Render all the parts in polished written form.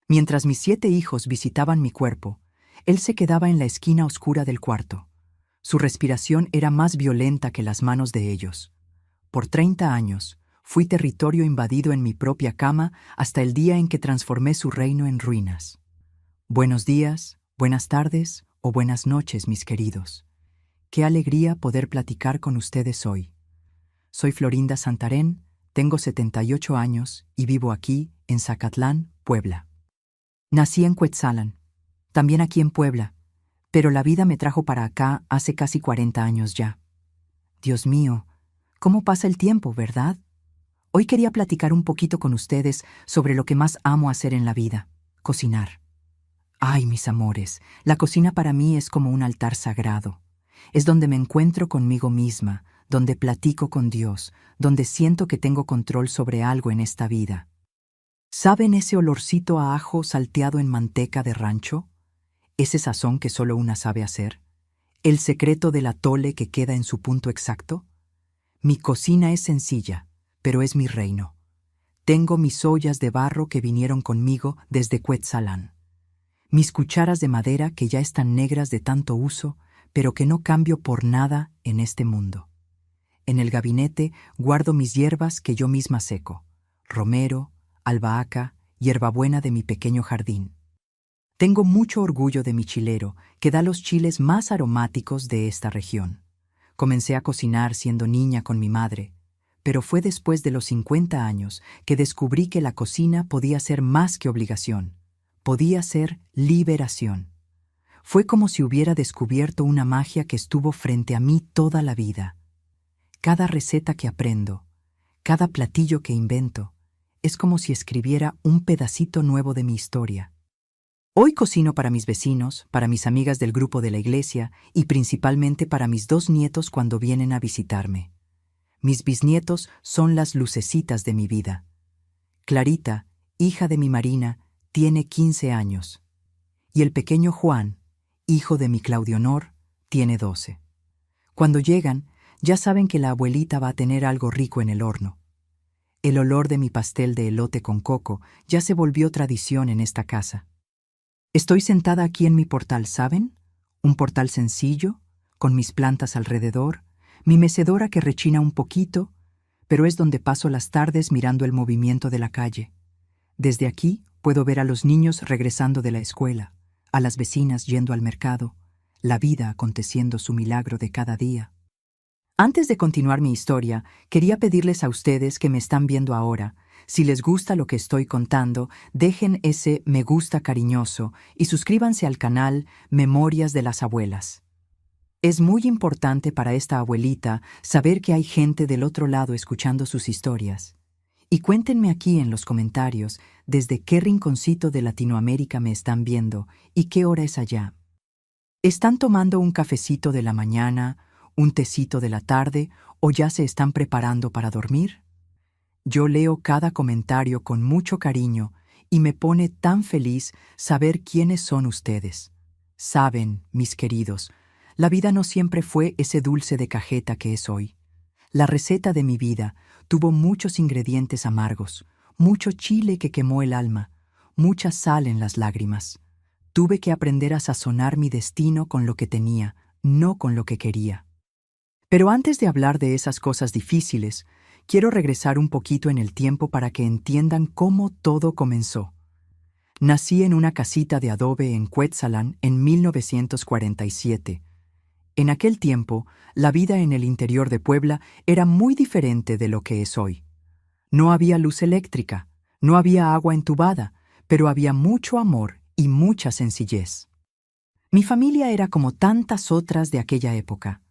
Mientras mis 7 hijos visitaban mi cuerpo, él se quedaba en la esquina oscura del cuarto. Su respiración era más violenta que las manos de ellos. Por 30 años, fui territorio invadido en mi propia cama hasta el día en que transformé su reino en ruinas. Buenos días, buenas tardes o buenas noches, mis queridos. Qué alegría poder platicar con ustedes hoy. Soy Florinda Santarén, tengo 78 años y vivo aquí, en Zacatlán, Puebla. Nací en Cuetzalan, también aquí en Puebla, pero la vida me trajo para acá hace casi 40 años ya. Dios mío, ¿cómo pasa el tiempo, verdad? Hoy quería platicar un poquito con ustedes sobre lo que más amo hacer en la vida, cocinar. Ay, mis amores, la cocina para mí es como un altar sagrado. Es donde me encuentro conmigo misma, donde platico con Dios, donde siento que tengo control sobre algo en esta vida. ¿Saben ese olorcito a ajo salteado en manteca de rancho? Ese sazón que solo una sabe hacer. ¿El secreto del atole que queda en su punto exacto? Mi cocina es sencilla, pero es mi reino. Tengo mis ollas de barro que vinieron conmigo desde Cuetzalan. Mis cucharas de madera que ya están negras de tanto uso, pero que no cambio por nada en este mundo. En el gabinete guardo mis hierbas que yo misma seco: romero, albahaca, hierbabuena de mi pequeño jardín. Tengo mucho orgullo de mi chilero, que da los chiles más aromáticos de esta región. Comencé a cocinar siendo niña con mi madre, pero fue después de los 50 años que descubrí que la cocina podía ser más que obligación, podía ser liberación. Fue como si hubiera descubierto una magia que estuvo frente a mí toda la vida. Cada receta que aprendo, cada platillo que invento, es como si escribiera un pedacito nuevo de mi historia. Hoy cocino para mis vecinos, para mis amigas del grupo de la iglesia y principalmente para mis 2 nietos cuando vienen a visitarme. Mis bisnietos son las lucecitas de mi vida. Clarita, hija de mi Marina, tiene 15 años. Y el pequeño Juan, hijo de mi Claudionor, tiene 12. Cuando llegan, ya saben que la abuelita va a tener algo rico en el horno. El olor de mi pastel de elote con coco ya se volvió tradición en esta casa. Estoy sentada aquí en mi portal, ¿saben? Un portal sencillo, con mis plantas alrededor, mi mecedora que rechina un poquito, pero es donde paso las tardes mirando el movimiento de la calle. Desde aquí puedo ver a los niños regresando de la escuela, a las vecinas yendo al mercado, la vida aconteciendo su milagro de cada día. Antes de continuar mi historia, quería pedirles a ustedes que me están viendo ahora, si les gusta lo que estoy contando, dejen ese me gusta cariñoso y suscríbanse al canal Memorias de las Abuelas. Es muy importante para esta abuelita saber que hay gente del otro lado escuchando sus historias. Y cuéntenme aquí en los comentarios desde qué rinconcito de Latinoamérica me están viendo y qué hora es allá. ¿Están tomando un cafecito de la mañana, un tecito de la tarde o ya se están preparando para dormir? Yo leo cada comentario con mucho cariño y me pone tan feliz saber quiénes son ustedes. Saben, mis queridos, la vida no siempre fue ese dulce de cajeta que es hoy. La receta de mi vida tuvo muchos ingredientes amargos, mucho chile que quemó el alma, mucha sal en las lágrimas. Tuve que aprender a sazonar mi destino con lo que tenía, no con lo que quería. Pero antes de hablar de esas cosas difíciles, quiero regresar un poquito en el tiempo para que entiendan cómo todo comenzó. Nací en una casita de adobe en Cuetzalan en 1947. En aquel tiempo, la vida en el interior de Puebla era muy diferente de lo que es hoy. No había luz eléctrica, no había agua entubada, pero había mucho amor y mucha sencillez. Mi familia era como tantas otras de aquella época.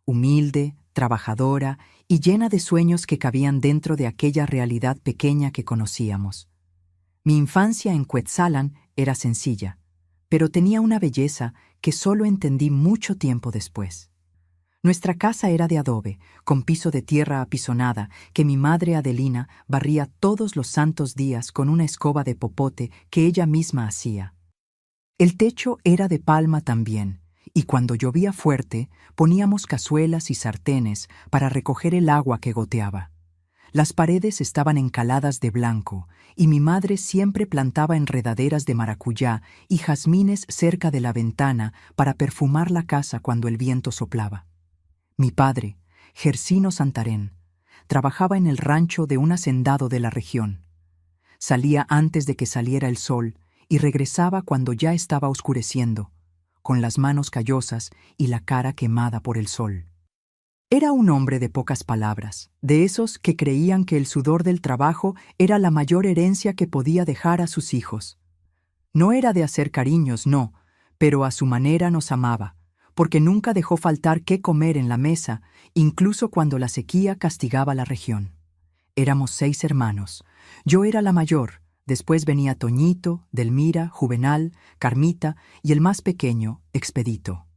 Humilde, trabajadora y llena de sueños que cabían dentro de aquella realidad pequeña que conocíamos. Mi infancia en Cuetzalan era sencilla, pero tenía una belleza que solo entendí mucho tiempo después. Nuestra casa era de adobe, con piso de tierra apisonada, que mi madre Adelina barría todos los santos días con una escoba de popote que ella misma hacía. El techo era de palma también, y cuando llovía fuerte, poníamos cazuelas y sartenes para recoger el agua que goteaba. Las paredes estaban encaladas de blanco, y mi madre siempre plantaba enredaderas de maracuyá y jazmines cerca de la ventana para perfumar la casa cuando el viento soplaba. Mi padre, Gersino Santarén, trabajaba en el rancho de un hacendado de la región. Salía antes de que saliera el sol y regresaba cuando ya estaba oscureciendo, con las manos callosas y la cara quemada por el sol. Era un hombre de pocas palabras, de esos que creían que el sudor del trabajo era la mayor herencia que podía dejar a sus hijos. No era de hacer cariños, no, pero a su manera nos amaba, porque nunca dejó faltar qué comer en la mesa, incluso cuando la sequía castigaba la región. Éramos 6 hermanos. Yo era la mayor, después venía Toñito, Delmira, Juvenal, Carmita y el más pequeño, Expedito.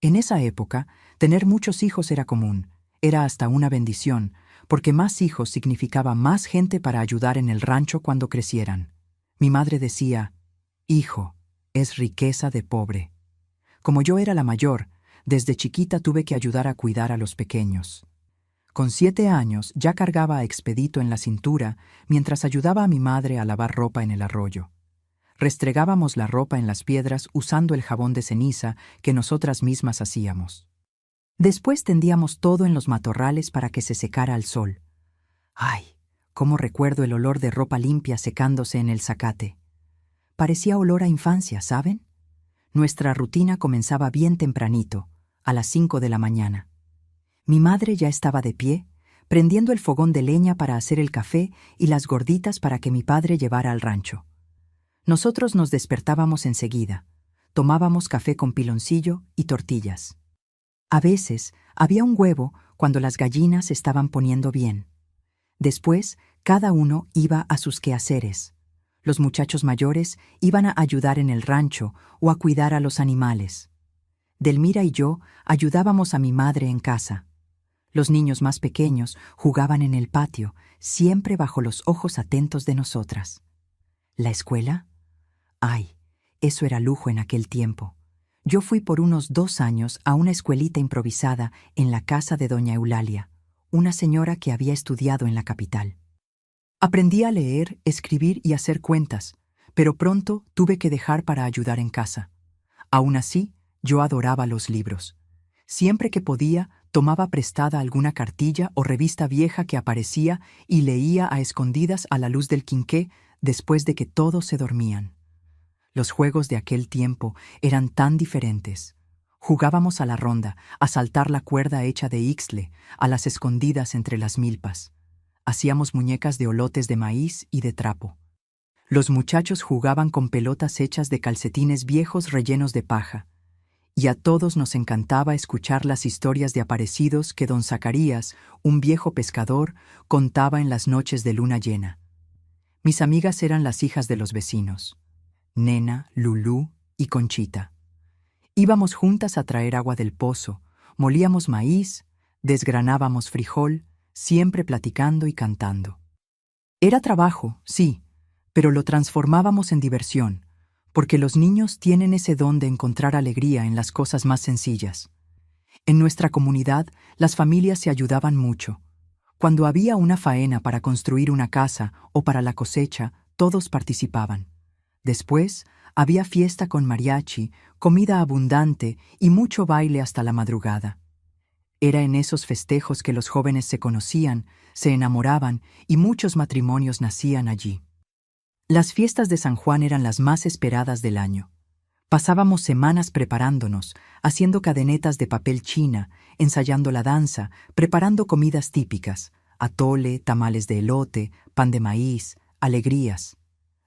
En esa época, tener muchos hijos era común, era hasta una bendición, porque más hijos significaba más gente para ayudar en el rancho cuando crecieran. Mi madre decía, «Hijo, es riqueza de pobre». Como yo era la mayor, desde chiquita tuve que ayudar a cuidar a los pequeños. Con 7 años ya cargaba a Expedito en la cintura mientras ayudaba a mi madre a lavar ropa en el arroyo. Restregábamos la ropa en las piedras usando el jabón de ceniza que nosotras mismas hacíamos. Después tendíamos todo en los matorrales para que se secara al sol. ¡Ay! Cómo recuerdo el olor de ropa limpia secándose en el zacate. Parecía olor a infancia, ¿saben? Nuestra rutina comenzaba bien tempranito, a las 5 de la mañana. Mi madre ya estaba de pie, prendiendo el fogón de leña para hacer el café y las gorditas para que mi padre llevara al rancho. Nosotros nos despertábamos enseguida, tomábamos café con piloncillo y tortillas. A veces había un huevo cuando las gallinas estaban poniendo bien. Después, cada uno iba a sus quehaceres. Los muchachos mayores iban a ayudar en el rancho o a cuidar a los animales. Delmira y yo ayudábamos a mi madre en casa. Los niños más pequeños jugaban en el patio, siempre bajo los ojos atentos de nosotras. ¿La escuela? Ay, eso era lujo en aquel tiempo. Yo fui por unos 2 años a una escuelita improvisada en la casa de doña Eulalia, una señora que había estudiado en la capital. Aprendí a leer, escribir y hacer cuentas, pero pronto tuve que dejar para ayudar en casa. Aún así, yo adoraba los libros. Siempre que podía, tomaba prestada alguna cartilla o revista vieja que aparecía y leía a escondidas a la luz del quinqué después de que todos se dormían. Los juegos de aquel tiempo eran tan diferentes. Jugábamos a la ronda, a saltar la cuerda hecha de ixtle, a las escondidas entre las milpas. Hacíamos muñecas de olotes de maíz y de trapo. Los muchachos jugaban con pelotas hechas de calcetines viejos rellenos de paja. Y a todos nos encantaba escuchar las historias de aparecidos que don Zacarías, un viejo pescador, contaba en las noches de luna llena. Mis amigas eran las hijas de los vecinos, Nena, Lulú y Conchita. Íbamos juntas a traer agua del pozo, molíamos maíz, desgranábamos frijol, siempre platicando y cantando. Era trabajo, sí, pero lo transformábamos en diversión, porque los niños tienen ese don de encontrar alegría en las cosas más sencillas. En nuestra comunidad, las familias se ayudaban mucho. Cuando había una faena para construir una casa o para la cosecha, todos participaban. Después, había fiesta con mariachi, comida abundante y mucho baile hasta la madrugada. Era en esos festejos que los jóvenes se conocían, se enamoraban y muchos matrimonios nacían allí. Las fiestas de San Juan eran las más esperadas del año. Pasábamos semanas preparándonos, haciendo cadenetas de papel china, ensayando la danza, preparando comidas típicas, atole, tamales de elote, pan de maíz, alegrías.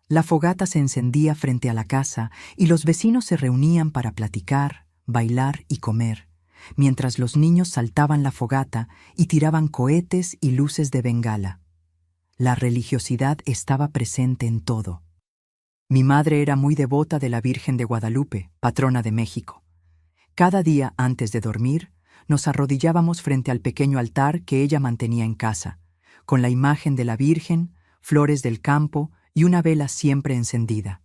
La fogata se encendía frente a la casa y los vecinos se reunían para platicar, bailar y comer, mientras los niños saltaban la fogata y tiraban cohetes y luces de bengala. La religiosidad estaba presente en todo. Mi madre era muy devota de la Virgen de Guadalupe, patrona de México. Cada día antes de dormir, nos arrodillábamos frente al pequeño altar que ella mantenía en casa, con la imagen de la Virgen, flores del campo y una vela siempre encendida.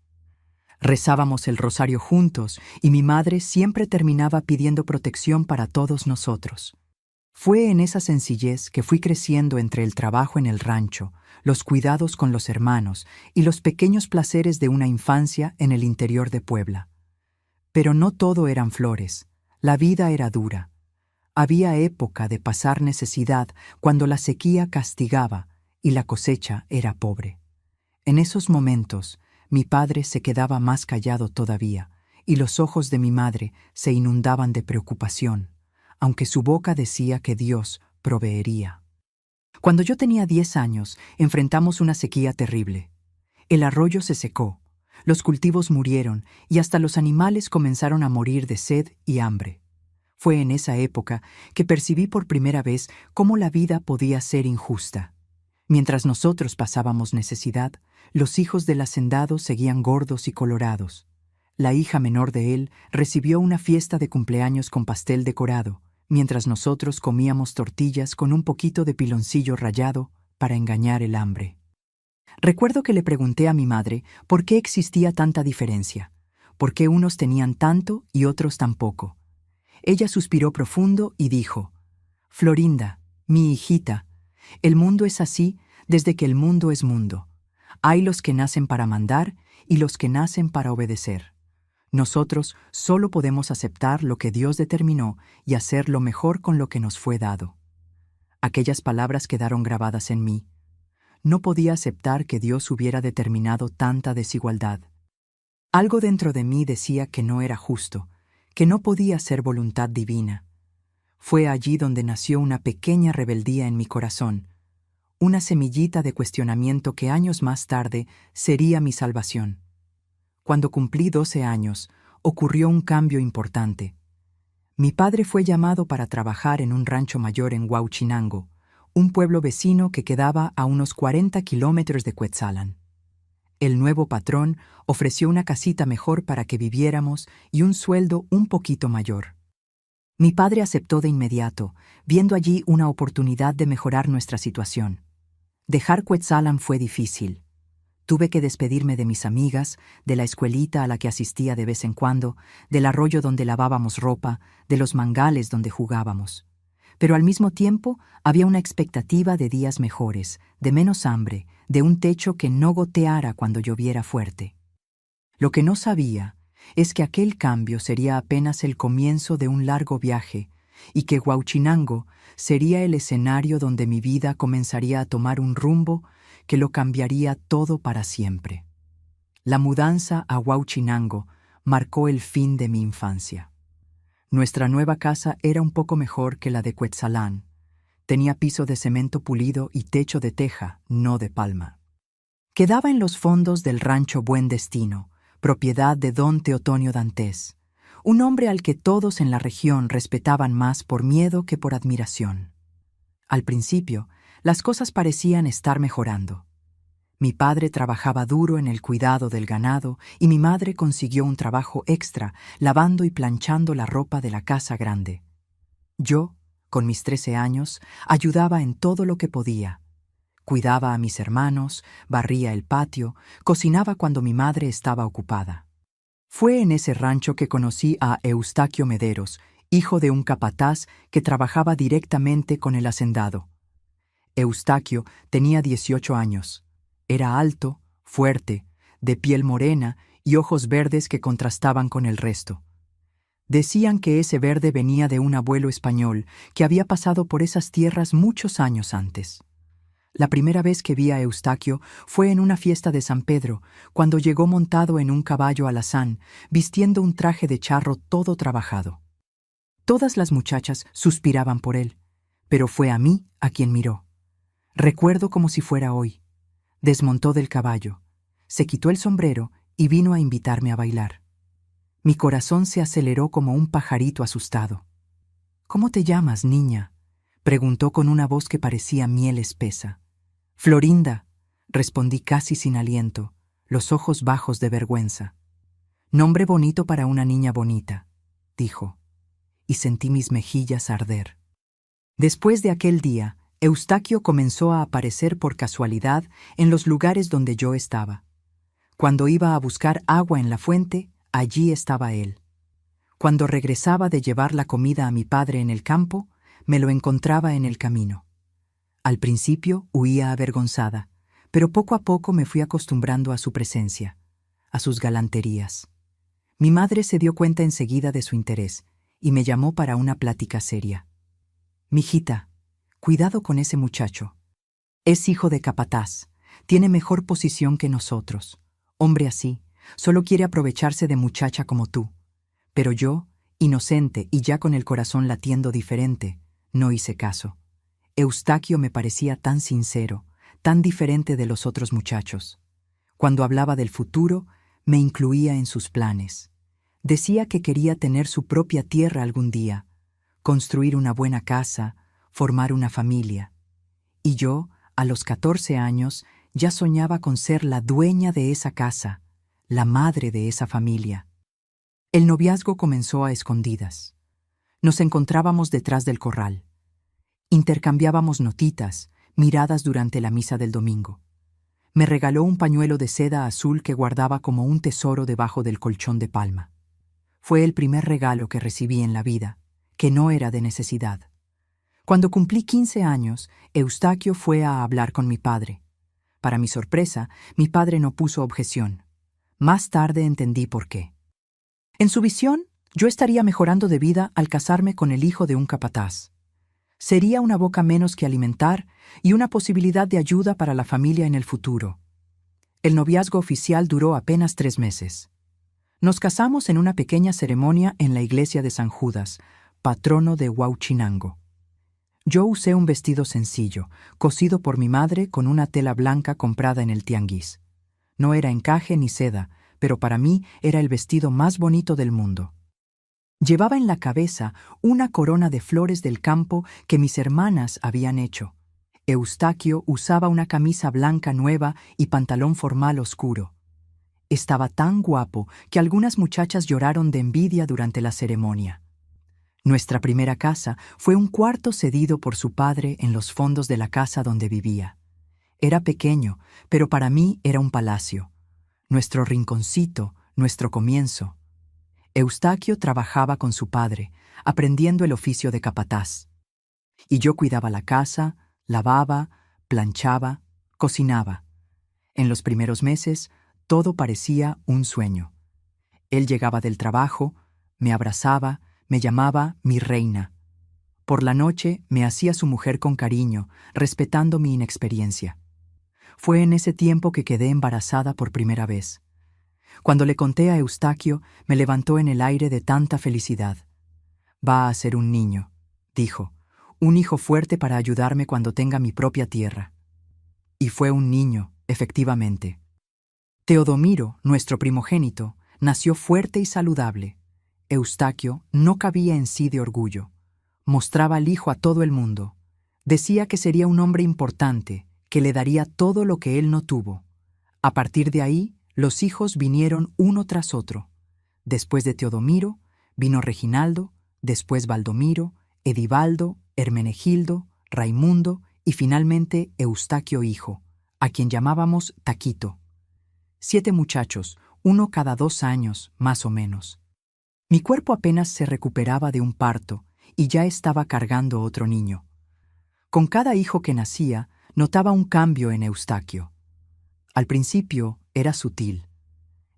Rezábamos el rosario juntos y mi madre siempre terminaba pidiendo protección para todos nosotros. Fue en esa sencillez que fui creciendo entre el trabajo en el rancho, los cuidados con los hermanos y los pequeños placeres de una infancia en el interior de Puebla. Pero no todo eran flores, la vida era dura. Había época de pasar necesidad cuando la sequía castigaba y la cosecha era pobre. En esos momentos, mi padre se quedaba más callado todavía, y los ojos de mi madre se inundaban de preocupación, aunque su boca decía que Dios proveería. Cuando yo tenía 10 años, enfrentamos una sequía terrible. El arroyo se secó, los cultivos murieron y hasta los animales comenzaron a morir de sed y hambre. Fue en esa época que percibí por primera vez cómo la vida podía ser injusta. Mientras nosotros pasábamos necesidad, los hijos del hacendado seguían gordos y colorados. La hija menor de él recibió una fiesta de cumpleaños con pastel decorado, mientras nosotros comíamos tortillas con un poquito de piloncillo rallado para engañar el hambre. Recuerdo que le pregunté a mi madre por qué existía tanta diferencia, por qué unos tenían tanto y otros tan poco. Ella suspiró profundo y dijo: «Florinda, mi hijita, el mundo es así desde que el mundo es mundo. Hay los que nacen para mandar y los que nacen para obedecer. Nosotros solo podemos aceptar lo que Dios determinó y hacer lo mejor con lo que nos fue dado». Aquellas palabras quedaron grabadas en mí. No podía aceptar que Dios hubiera determinado tanta desigualdad. Algo dentro de mí decía que no era justo, que no podía ser voluntad divina. Fue allí donde nació una pequeña rebeldía en mi corazón, una semillita de cuestionamiento que años más tarde sería mi salvación. Cuando cumplí 12 años, ocurrió un cambio importante. Mi padre fue llamado para trabajar en un rancho mayor en Huauchinango, un pueblo vecino que quedaba a unos 40 kilómetros de Cuetzalan. El nuevo patrón ofreció una casita mejor para que viviéramos y un sueldo un poquito mayor. Mi padre aceptó de inmediato, viendo allí una oportunidad de mejorar nuestra situación. Dejar Cuetzalan fue difícil. Tuve que despedirme de mis amigas, de la escuelita a la que asistía de vez en cuando, del arroyo donde lavábamos ropa, de los mangales donde jugábamos. Pero al mismo tiempo había una expectativa de días mejores, de menos hambre, de un techo que no goteara cuando lloviera fuerte. Lo que no sabía es que aquel cambio sería apenas el comienzo de un largo viaje y que Huauchinango sería el escenario donde mi vida comenzaría a tomar un rumbo que lo cambiaría todo para siempre. La mudanza a Huauchinango marcó el fin de mi infancia. Nuestra nueva casa era un poco mejor que la de Cuetzalan. Tenía piso de cemento pulido y techo de teja, no de palma. Quedaba en los fondos del rancho Buen Destino, propiedad de don Teotonio Dantés, un hombre al que todos en la región respetaban más por miedo que por admiración. Al principio, las cosas parecían estar mejorando. Mi padre trabajaba duro en el cuidado del ganado y mi madre consiguió un trabajo extra lavando y planchando la ropa de la casa grande. Yo, con mis 13 años, ayudaba en todo lo que podía. Cuidaba a mis hermanos, barría el patio, cocinaba cuando mi madre estaba ocupada. Fue en ese rancho que conocí a Eustaquio Mederos, hijo de un capataz que trabajaba directamente con el hacendado. Eustaquio tenía 18 años. Era alto, fuerte, de piel morena y ojos verdes que contrastaban con el resto. Decían que ese verde venía de un abuelo español que había pasado por esas tierras muchos años antes. La primera vez que vi a Eustaquio fue en una fiesta de San Pedro, cuando llegó montado en un caballo alazán, vistiendo un traje de charro todo trabajado. Todas las muchachas suspiraban por él, pero fue a mí a quien miró. Recuerdo como si fuera hoy. Desmontó del caballo, se quitó el sombrero y vino a invitarme a bailar. Mi corazón se aceleró como un pajarito asustado. «¿Cómo te llamas, niña?», preguntó con una voz que parecía miel espesa. «Florinda», respondí casi sin aliento, los ojos bajos de vergüenza. «Nombre bonito para una niña bonita», dijo, y sentí mis mejillas arder. Después de aquel día, Eustaquio comenzó a aparecer por casualidad en los lugares donde yo estaba. Cuando iba a buscar agua en la fuente, allí estaba él. Cuando regresaba de llevar la comida a mi padre en el campo, me lo encontraba en el camino. Al principio huía avergonzada, pero poco a poco me fui acostumbrando a su presencia, a sus galanterías. Mi madre se dio cuenta enseguida de su interés y me llamó para una plática seria. «Mijita, cuidado con ese muchacho. Es hijo de capataz, tiene mejor posición que nosotros. Hombre así, solo quiere aprovecharse de muchacha como tú. Pero yo, inocente y ya con el corazón latiendo diferente, no hice caso. Eustaquio me parecía tan sincero, tan diferente de los otros muchachos. Cuando hablaba del futuro, me incluía en sus planes. Decía que quería tener su propia tierra algún día, construir una buena casa, formar una familia. Y yo, a los 14 años, ya soñaba con ser la dueña de esa casa, la madre de esa familia. El noviazgo comenzó a escondidas. Nos encontrábamos detrás del corral. Intercambiábamos notitas, miradas durante la misa del domingo. Me regaló un pañuelo de seda azul que guardaba como un tesoro debajo del colchón de palma. Fue el primer regalo que recibí en la vida, que no era de necesidad. Cuando cumplí 15 años, Eustaquio fue a hablar con mi padre. Para mi sorpresa, mi padre no puso objeción. Más tarde entendí por qué. En su visión, yo estaría mejorando de vida al casarme con el hijo de un capataz. Sería una boca menos que alimentar y una posibilidad de ayuda para la familia en el futuro. El noviazgo oficial duró apenas 3 meses. Nos casamos en una pequeña ceremonia en la iglesia de San Judas, patrono de Huauchinango. Yo usé un vestido sencillo, cosido por mi madre con una tela blanca comprada en el tianguis. No era encaje ni seda, pero para mí era el vestido más bonito del mundo. Llevaba en la cabeza una corona de flores del campo que mis hermanas habían hecho. Eustaquio usaba una camisa blanca nueva y pantalón formal oscuro. Estaba tan guapo que algunas muchachas lloraron de envidia durante la ceremonia. Nuestra primera casa fue un cuarto cedido por su padre en los fondos de la casa donde vivía. Era pequeño, pero para mí era un palacio. Nuestro rinconcito, nuestro comienzo. Eustaquio trabajaba con su padre, aprendiendo el oficio de capataz. Y yo cuidaba la casa, lavaba, planchaba, cocinaba. En los primeros meses, todo parecía un sueño. Él llegaba del trabajo, me abrazaba, me llamaba mi reina. Por la noche me hacía su mujer con cariño, respetando mi inexperiencia. Fue en ese tiempo que quedé embarazada por primera vez. Cuando le conté a Eustaquio, me levantó en el aire de tanta felicidad. «Va a ser un niño», dijo, «un hijo fuerte para ayudarme cuando tenga mi propia tierra». Y fue un niño, efectivamente. Teodomiro, nuestro primogénito, nació fuerte y saludable. Eustaquio no cabía en sí de orgullo. Mostraba al hijo a todo el mundo. Decía que sería un hombre importante, que le daría todo lo que él no tuvo. A partir de ahí, los hijos vinieron uno tras otro. Después de Teodomiro, vino Reginaldo, después Baldomiro, Edivaldo, Hermenegildo, Raimundo y finalmente Eustaquio hijo, a quien llamábamos Taquito. 7 muchachos, uno cada 2 años, más o menos. Mi cuerpo apenas se recuperaba de un parto y ya estaba cargando otro niño. Con cada hijo que nacía, notaba un cambio en Eustaquio. Al principio era sutil.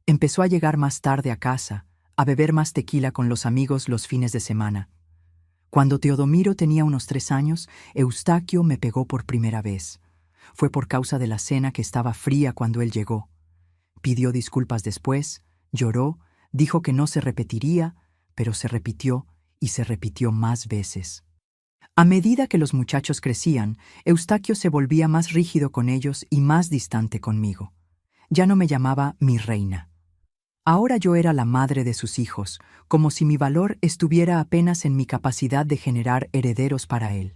Empezó a llegar más tarde a casa, a beber más tequila con los amigos los fines de semana. Cuando Teodomiro tenía unos 3 años, Eustaquio me pegó por primera vez. Fue por causa de la cena que estaba fría cuando él llegó. Pidió disculpas después, lloró, dijo que no se repetiría, pero se repitió y se repitió más veces. A medida que los muchachos crecían, Eustaquio se volvía más rígido con ellos y más distante conmigo. Ya no me llamaba mi reina. Ahora yo era la madre de sus hijos, como si mi valor estuviera apenas en mi capacidad de generar herederos para él.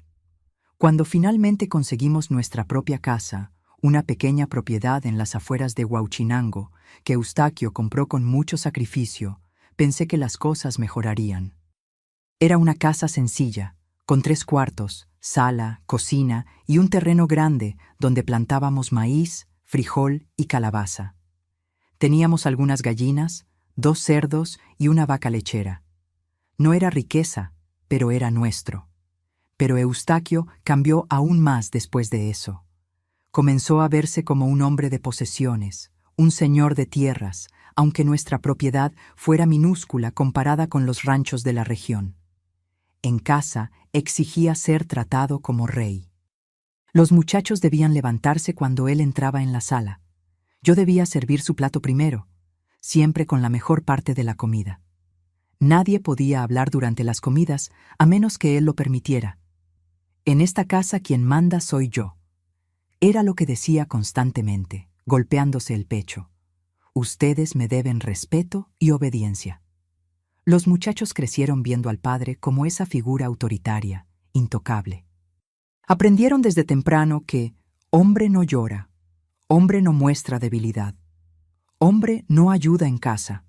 Cuando finalmente conseguimos nuestra propia casa, una pequeña propiedad en las afueras de Huauchinango, que Eustaquio compró con mucho sacrificio, pensé que las cosas mejorarían. Era una casa sencilla, con 3 cuartos, sala, cocina y un terreno grande donde plantábamos maíz, frijol y calabaza. Teníamos algunas gallinas, 2 cerdos y una vaca lechera. No era riqueza, pero era nuestro. Pero Eustaquio cambió aún más después de eso. Comenzó a verse como un hombre de posesiones, un señor de tierras, aunque nuestra propiedad fuera minúscula comparada con los ranchos de la región. En casa exigía ser tratado como rey. Los muchachos debían levantarse cuando él entraba en la sala. Yo debía servir su plato primero, siempre con la mejor parte de la comida. Nadie podía hablar durante las comidas a menos que él lo permitiera. En esta casa quien manda soy yo. Era lo que decía constantemente, golpeándose el pecho. Ustedes me deben respeto y obediencia. Los muchachos crecieron viendo al padre como esa figura autoritaria, intocable. Aprendieron desde temprano que hombre no llora, hombre no muestra debilidad, hombre no ayuda en casa.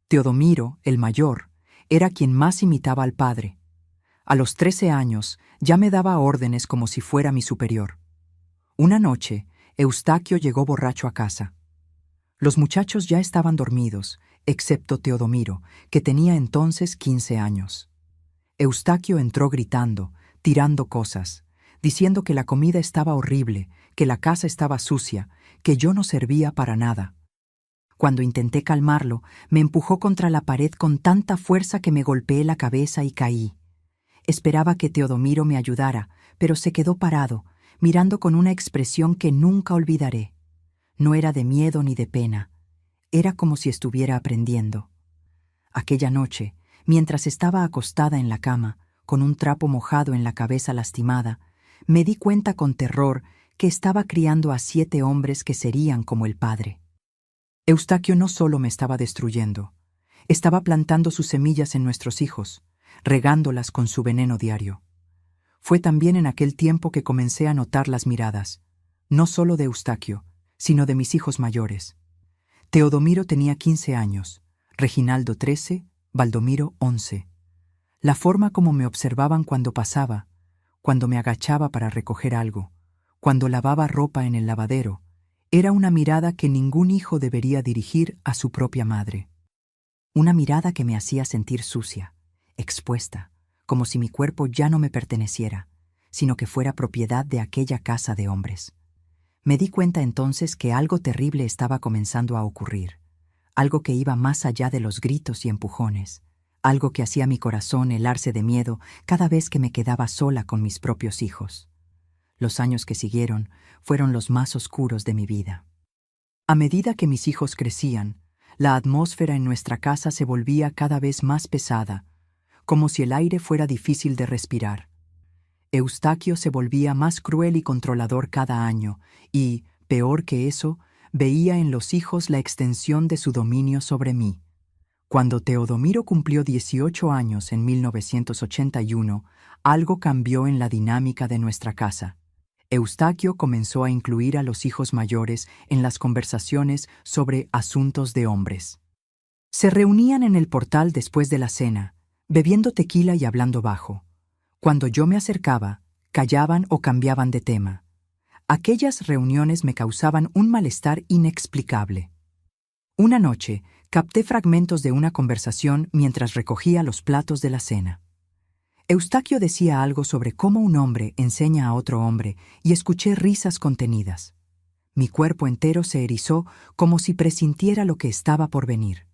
Teodomiro, el mayor, era quien más imitaba al padre. A los 13 años ya me daba órdenes como si fuera mi superior. Una noche, Eustaquio llegó borracho a casa. Los muchachos ya estaban dormidos, excepto Teodomiro, que tenía entonces 15 años. Eustaquio entró gritando, tirando cosas, diciendo que la comida estaba horrible, que la casa estaba sucia, que yo no servía para nada. Cuando intenté calmarlo, me empujó contra la pared con tanta fuerza que me golpeé la cabeza y caí. Esperaba que Teodomiro me ayudara, pero se quedó parado, mirando con una expresión que nunca olvidaré. No era de miedo ni de pena. Era como si estuviera aprendiendo. Aquella noche, mientras estaba acostada en la cama, con un trapo mojado en la cabeza lastimada, me di cuenta con terror que estaba criando a 7 hombres que serían como el padre. Eustaquio no solo me estaba destruyendo, estaba plantando sus semillas en nuestros hijos, regándolas con su veneno diario. Fue también en aquel tiempo que comencé a notar las miradas, no solo de Eustaquio, sino de mis hijos mayores. Teodomiro tenía 15 años, Reginaldo 13, Baldomiro 11. La forma como me observaban cuando pasaba, cuando me agachaba para recoger algo, cuando lavaba ropa en el lavadero, era una mirada que ningún hijo debería dirigir a su propia madre. Una mirada que me hacía sentir sucia, expuesta, como si mi cuerpo ya no me perteneciera, sino que fuera propiedad de aquella casa de hombres. Me di cuenta entonces que algo terrible estaba comenzando a ocurrir, algo que iba más allá de los gritos y empujones, algo que hacía mi corazón helarse de miedo cada vez que me quedaba sola con mis propios hijos. Los años que siguieron fueron los más oscuros de mi vida. A medida que mis hijos crecían, la atmósfera en nuestra casa se volvía cada vez más pesada, como si el aire fuera difícil de respirar. Eustaquio se volvía más cruel y controlador cada año y, peor que eso, veía en los hijos la extensión de su dominio sobre mí. Cuando Teodomiro cumplió 18 años en 1981, algo cambió en la dinámica de nuestra casa. Eustaquio comenzó a incluir a los hijos mayores en las conversaciones sobre asuntos de hombres. Se reunían en el portal después de la cena, bebiendo tequila y hablando bajo. Cuando yo me acercaba, callaban o cambiaban de tema. Aquellas reuniones me causaban un malestar inexplicable. Una noche, capté fragmentos de una conversación mientras recogía los platos de la cena. Eustaquio decía algo sobre cómo un hombre enseña a otro hombre y escuché risas contenidas. Mi cuerpo entero se erizó como si presintiera lo que estaba por venir.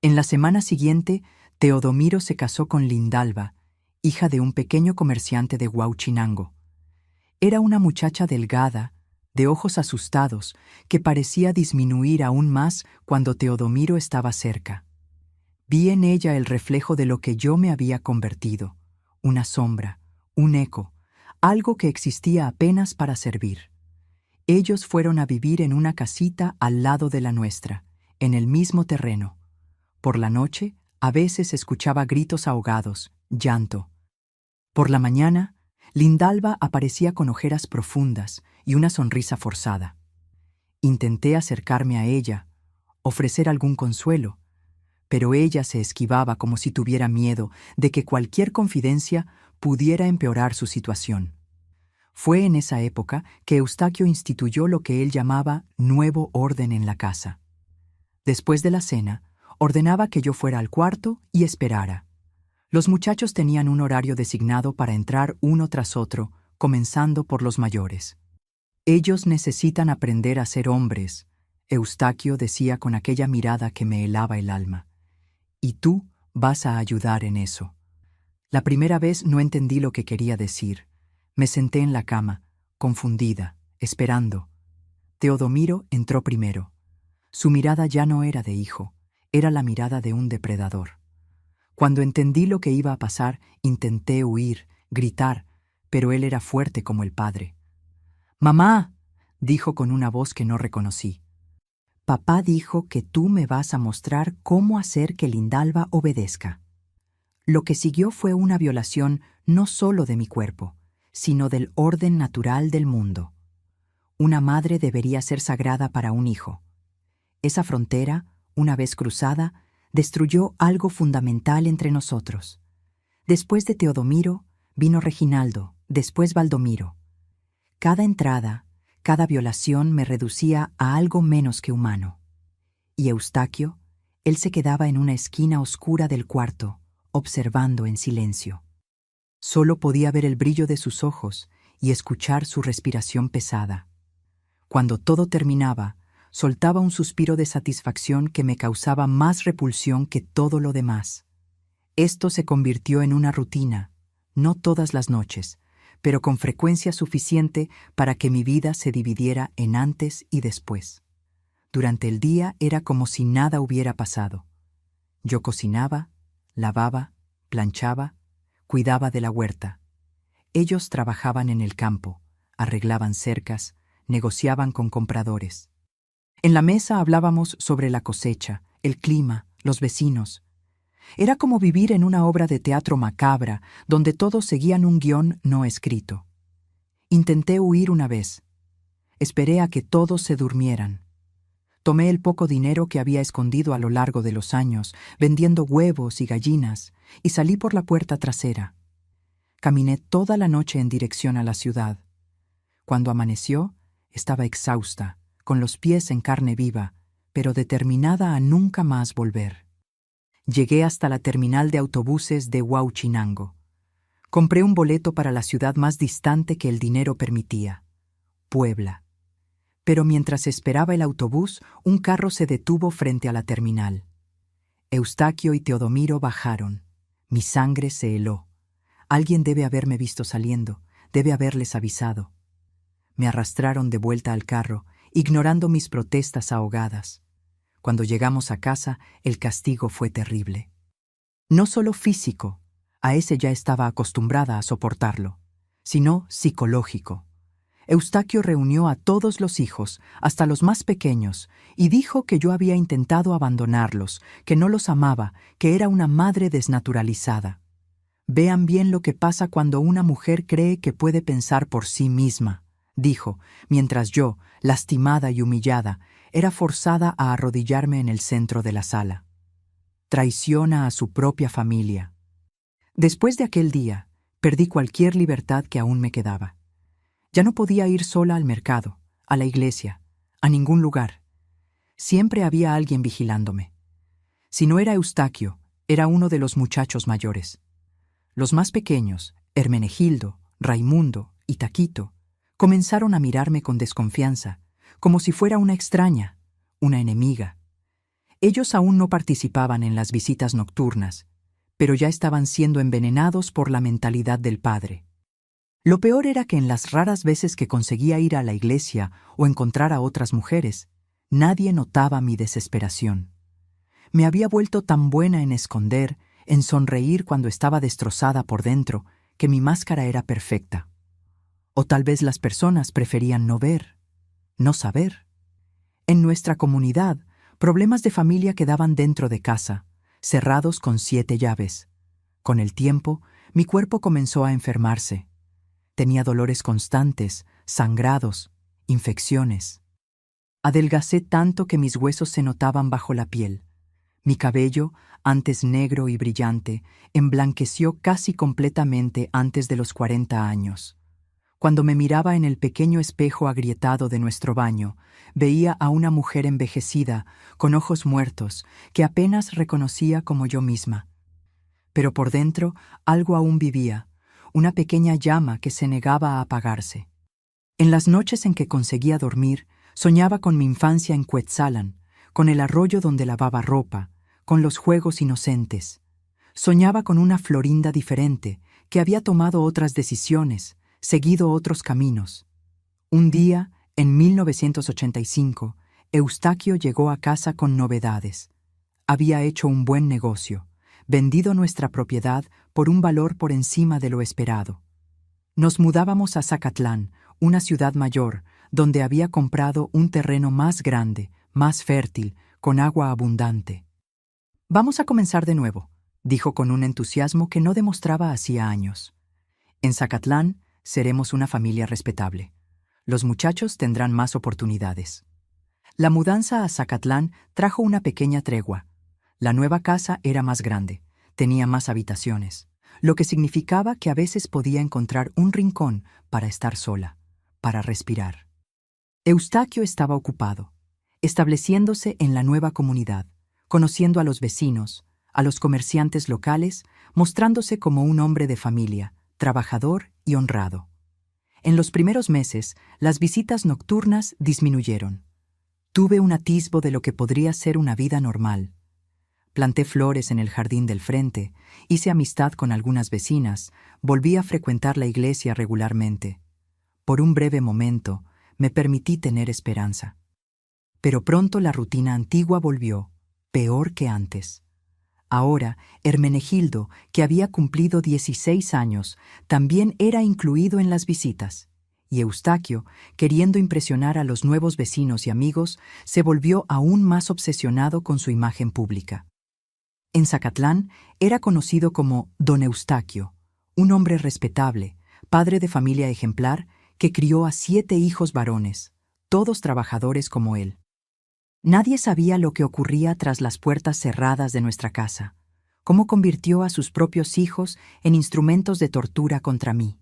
En la semana siguiente, Teodomiro se casó con Lindalva, hija de un pequeño comerciante de Huauchinango. Era una muchacha delgada, de ojos asustados, que parecía disminuir aún más cuando Teodomiro estaba cerca. Vi en ella el reflejo de lo que yo me había convertido, una sombra, un eco, algo que existía apenas para servir. Ellos fueron a vivir en una casita al lado de la nuestra, en el mismo terreno. Por la noche, a veces escuchaba gritos ahogados, llanto. Por la mañana, Lindalva aparecía con ojeras profundas y una sonrisa forzada. Intenté acercarme a ella, ofrecer algún consuelo, pero ella se esquivaba como si tuviera miedo de que cualquier confidencia pudiera empeorar su situación. Fue en esa época que Eustaquio instituyó lo que él llamaba nuevo orden en la casa. Después de la cena, ordenaba que yo fuera al cuarto y esperara. Los muchachos tenían un horario designado para entrar uno tras otro, comenzando por los mayores. Ellos necesitan aprender a ser hombres, Eustaquio decía con aquella mirada que me helaba el alma. Y tú vas a ayudar en eso. La primera vez no entendí lo que quería decir. Me senté en la cama, confundida, esperando. Teodomiro entró primero. Su mirada ya no era de hijo, era la mirada de un depredador. Cuando entendí lo que iba a pasar, intenté huir, gritar, pero él era fuerte como el padre. «¡Mamá!», dijo con una voz que no reconocí. «Papá dijo que tú me vas a mostrar cómo hacer que Lindalva obedezca». Lo que siguió fue una violación no solo de mi cuerpo, sino del orden natural del mundo. Una madre debería ser sagrada para un hijo. Esa frontera, una vez cruzada, destruyó algo fundamental entre nosotros. Después de Teodomiro, vino Reginaldo, después Baldomiro. Cada entrada, cada violación me reducía a algo menos que humano. Y Eustaquio, él se quedaba en una esquina oscura del cuarto, observando en silencio. Solo podía ver el brillo de sus ojos y escuchar su respiración pesada. Cuando todo terminaba, soltaba un suspiro de satisfacción que me causaba más repulsión que todo lo demás. Esto se convirtió en una rutina, no todas las noches, pero con frecuencia suficiente para que mi vida se dividiera en antes y después. Durante el día era como si nada hubiera pasado. Yo cocinaba, lavaba, planchaba, cuidaba de la huerta. Ellos trabajaban en el campo, arreglaban cercas, negociaban con compradores. En la mesa hablábamos sobre la cosecha, el clima, los vecinos. Era como vivir en una obra de teatro macabra, donde todos seguían un guión no escrito. Intenté huir una vez. Esperé a que todos se durmieran. Tomé el poco dinero que había escondido a lo largo de los años, vendiendo huevos y gallinas, y salí por la puerta trasera. Caminé toda la noche en dirección a la ciudad. Cuando amaneció, estaba exhausta, con los pies en carne viva, pero determinada a nunca más volver. Llegué hasta la terminal de autobuses de Huauchinango. Compré un boleto para la ciudad más distante que el dinero permitía, Puebla. Pero mientras esperaba el autobús, un carro se detuvo frente a la terminal. Eustaquio y Teodomiro bajaron. Mi sangre se heló. Alguien debe haberme visto saliendo, debe haberles avisado. Me arrastraron de vuelta al carro, ignorando mis protestas ahogadas. Cuando llegamos a casa, el castigo fue terrible. No solo físico, a ese ya estaba acostumbrada a soportarlo, sino psicológico. Eustaquio reunió a todos los hijos, hasta los más pequeños, y dijo que yo había intentado abandonarlos, que no los amaba, que era una madre desnaturalizada. Vean bien lo que pasa cuando una mujer cree que puede pensar por sí misma, dijo, mientras yo, lastimada y humillada, era forzada a arrodillarme en el centro de la sala. Traiciona a su propia familia. Después de aquel día, perdí cualquier libertad que aún me quedaba. Ya no podía ir sola al mercado, a la iglesia, a ningún lugar. Siempre había alguien vigilándome. Si no era Eustaquio, era uno de los muchachos mayores. Los más pequeños, Hermenegildo, Raimundo y Taquito, comenzaron a mirarme con desconfianza, como si fuera una extraña, una enemiga. Ellos aún no participaban en las visitas nocturnas, pero ya estaban siendo envenenados por la mentalidad del padre. Lo peor era que en las raras veces que conseguía ir a la iglesia o encontrar a otras mujeres, nadie notaba mi desesperación. Me había vuelto tan buena en esconder, en sonreír cuando estaba destrozada por dentro, que mi máscara era perfecta. O tal vez las personas preferían no ver, no saber. En nuestra comunidad, problemas de familia quedaban dentro de casa, cerrados con 7 llaves. Con el tiempo, mi cuerpo comenzó a enfermarse. Tenía dolores constantes, sangrados, infecciones. Adelgacé tanto que mis huesos se notaban bajo la piel. Mi cabello, antes negro y brillante, emblanqueció casi completamente antes de los 40 años. Cuando me miraba en el pequeño espejo agrietado de nuestro baño, veía a una mujer envejecida, con ojos muertos, que apenas reconocía como yo misma. pero por dentro algo aún vivía, una pequeña llama que se negaba a apagarse. En las noches en que conseguía dormir, soñaba con mi infancia en Cuetzalan, con el arroyo donde lavaba ropa, con los juegos inocentes. Soñaba con una Florinda diferente, que había tomado otras decisiones, seguido otros caminos. Un día, en 1985, Eustaquio llegó a casa con novedades. Había hecho un buen negocio, vendido nuestra propiedad por un valor por encima de lo esperado. Nos mudábamos a Zacatlán, una ciudad mayor, donde había comprado un terreno más grande, más fértil, con agua abundante. «Vamos a comenzar de nuevo», dijo con un entusiasmo que no demostraba hacía años. «En Zacatlán seremos una familia respetable. Los muchachos tendrán más oportunidades». La mudanza a Zacatlán trajo una pequeña tregua. La nueva casa era más grande, tenía más habitaciones, lo que significaba que a veces podía encontrar un rincón para estar sola, para respirar. Eustaquio estaba ocupado, estableciéndose en la nueva comunidad, conociendo a los vecinos, a los comerciantes locales, mostrándose como un hombre de familia, trabajador y honrado. En los primeros meses, las visitas nocturnas disminuyeron. Tuve un atisbo de lo que podría ser una vida normal. Planté flores en el jardín del frente, hice amistad con algunas vecinas, volví a frecuentar la iglesia regularmente. Por un breve momento, me permití tener esperanza. Pero pronto la rutina antigua volvió, peor que antes. Ahora, Hermenegildo, que había cumplido 16 años, también era incluido en las visitas. Y Eustaquio, queriendo impresionar a los nuevos vecinos y amigos, se volvió aún más obsesionado con su imagen pública. En Zacatlán era conocido como Don Eustaquio, un hombre respetable, padre de familia ejemplar, que crió a 7 hijos varones, todos trabajadores como él. Nadie sabía lo que ocurría tras las puertas cerradas de nuestra casa, cómo convirtió a sus propios hijos en instrumentos de tortura contra mí,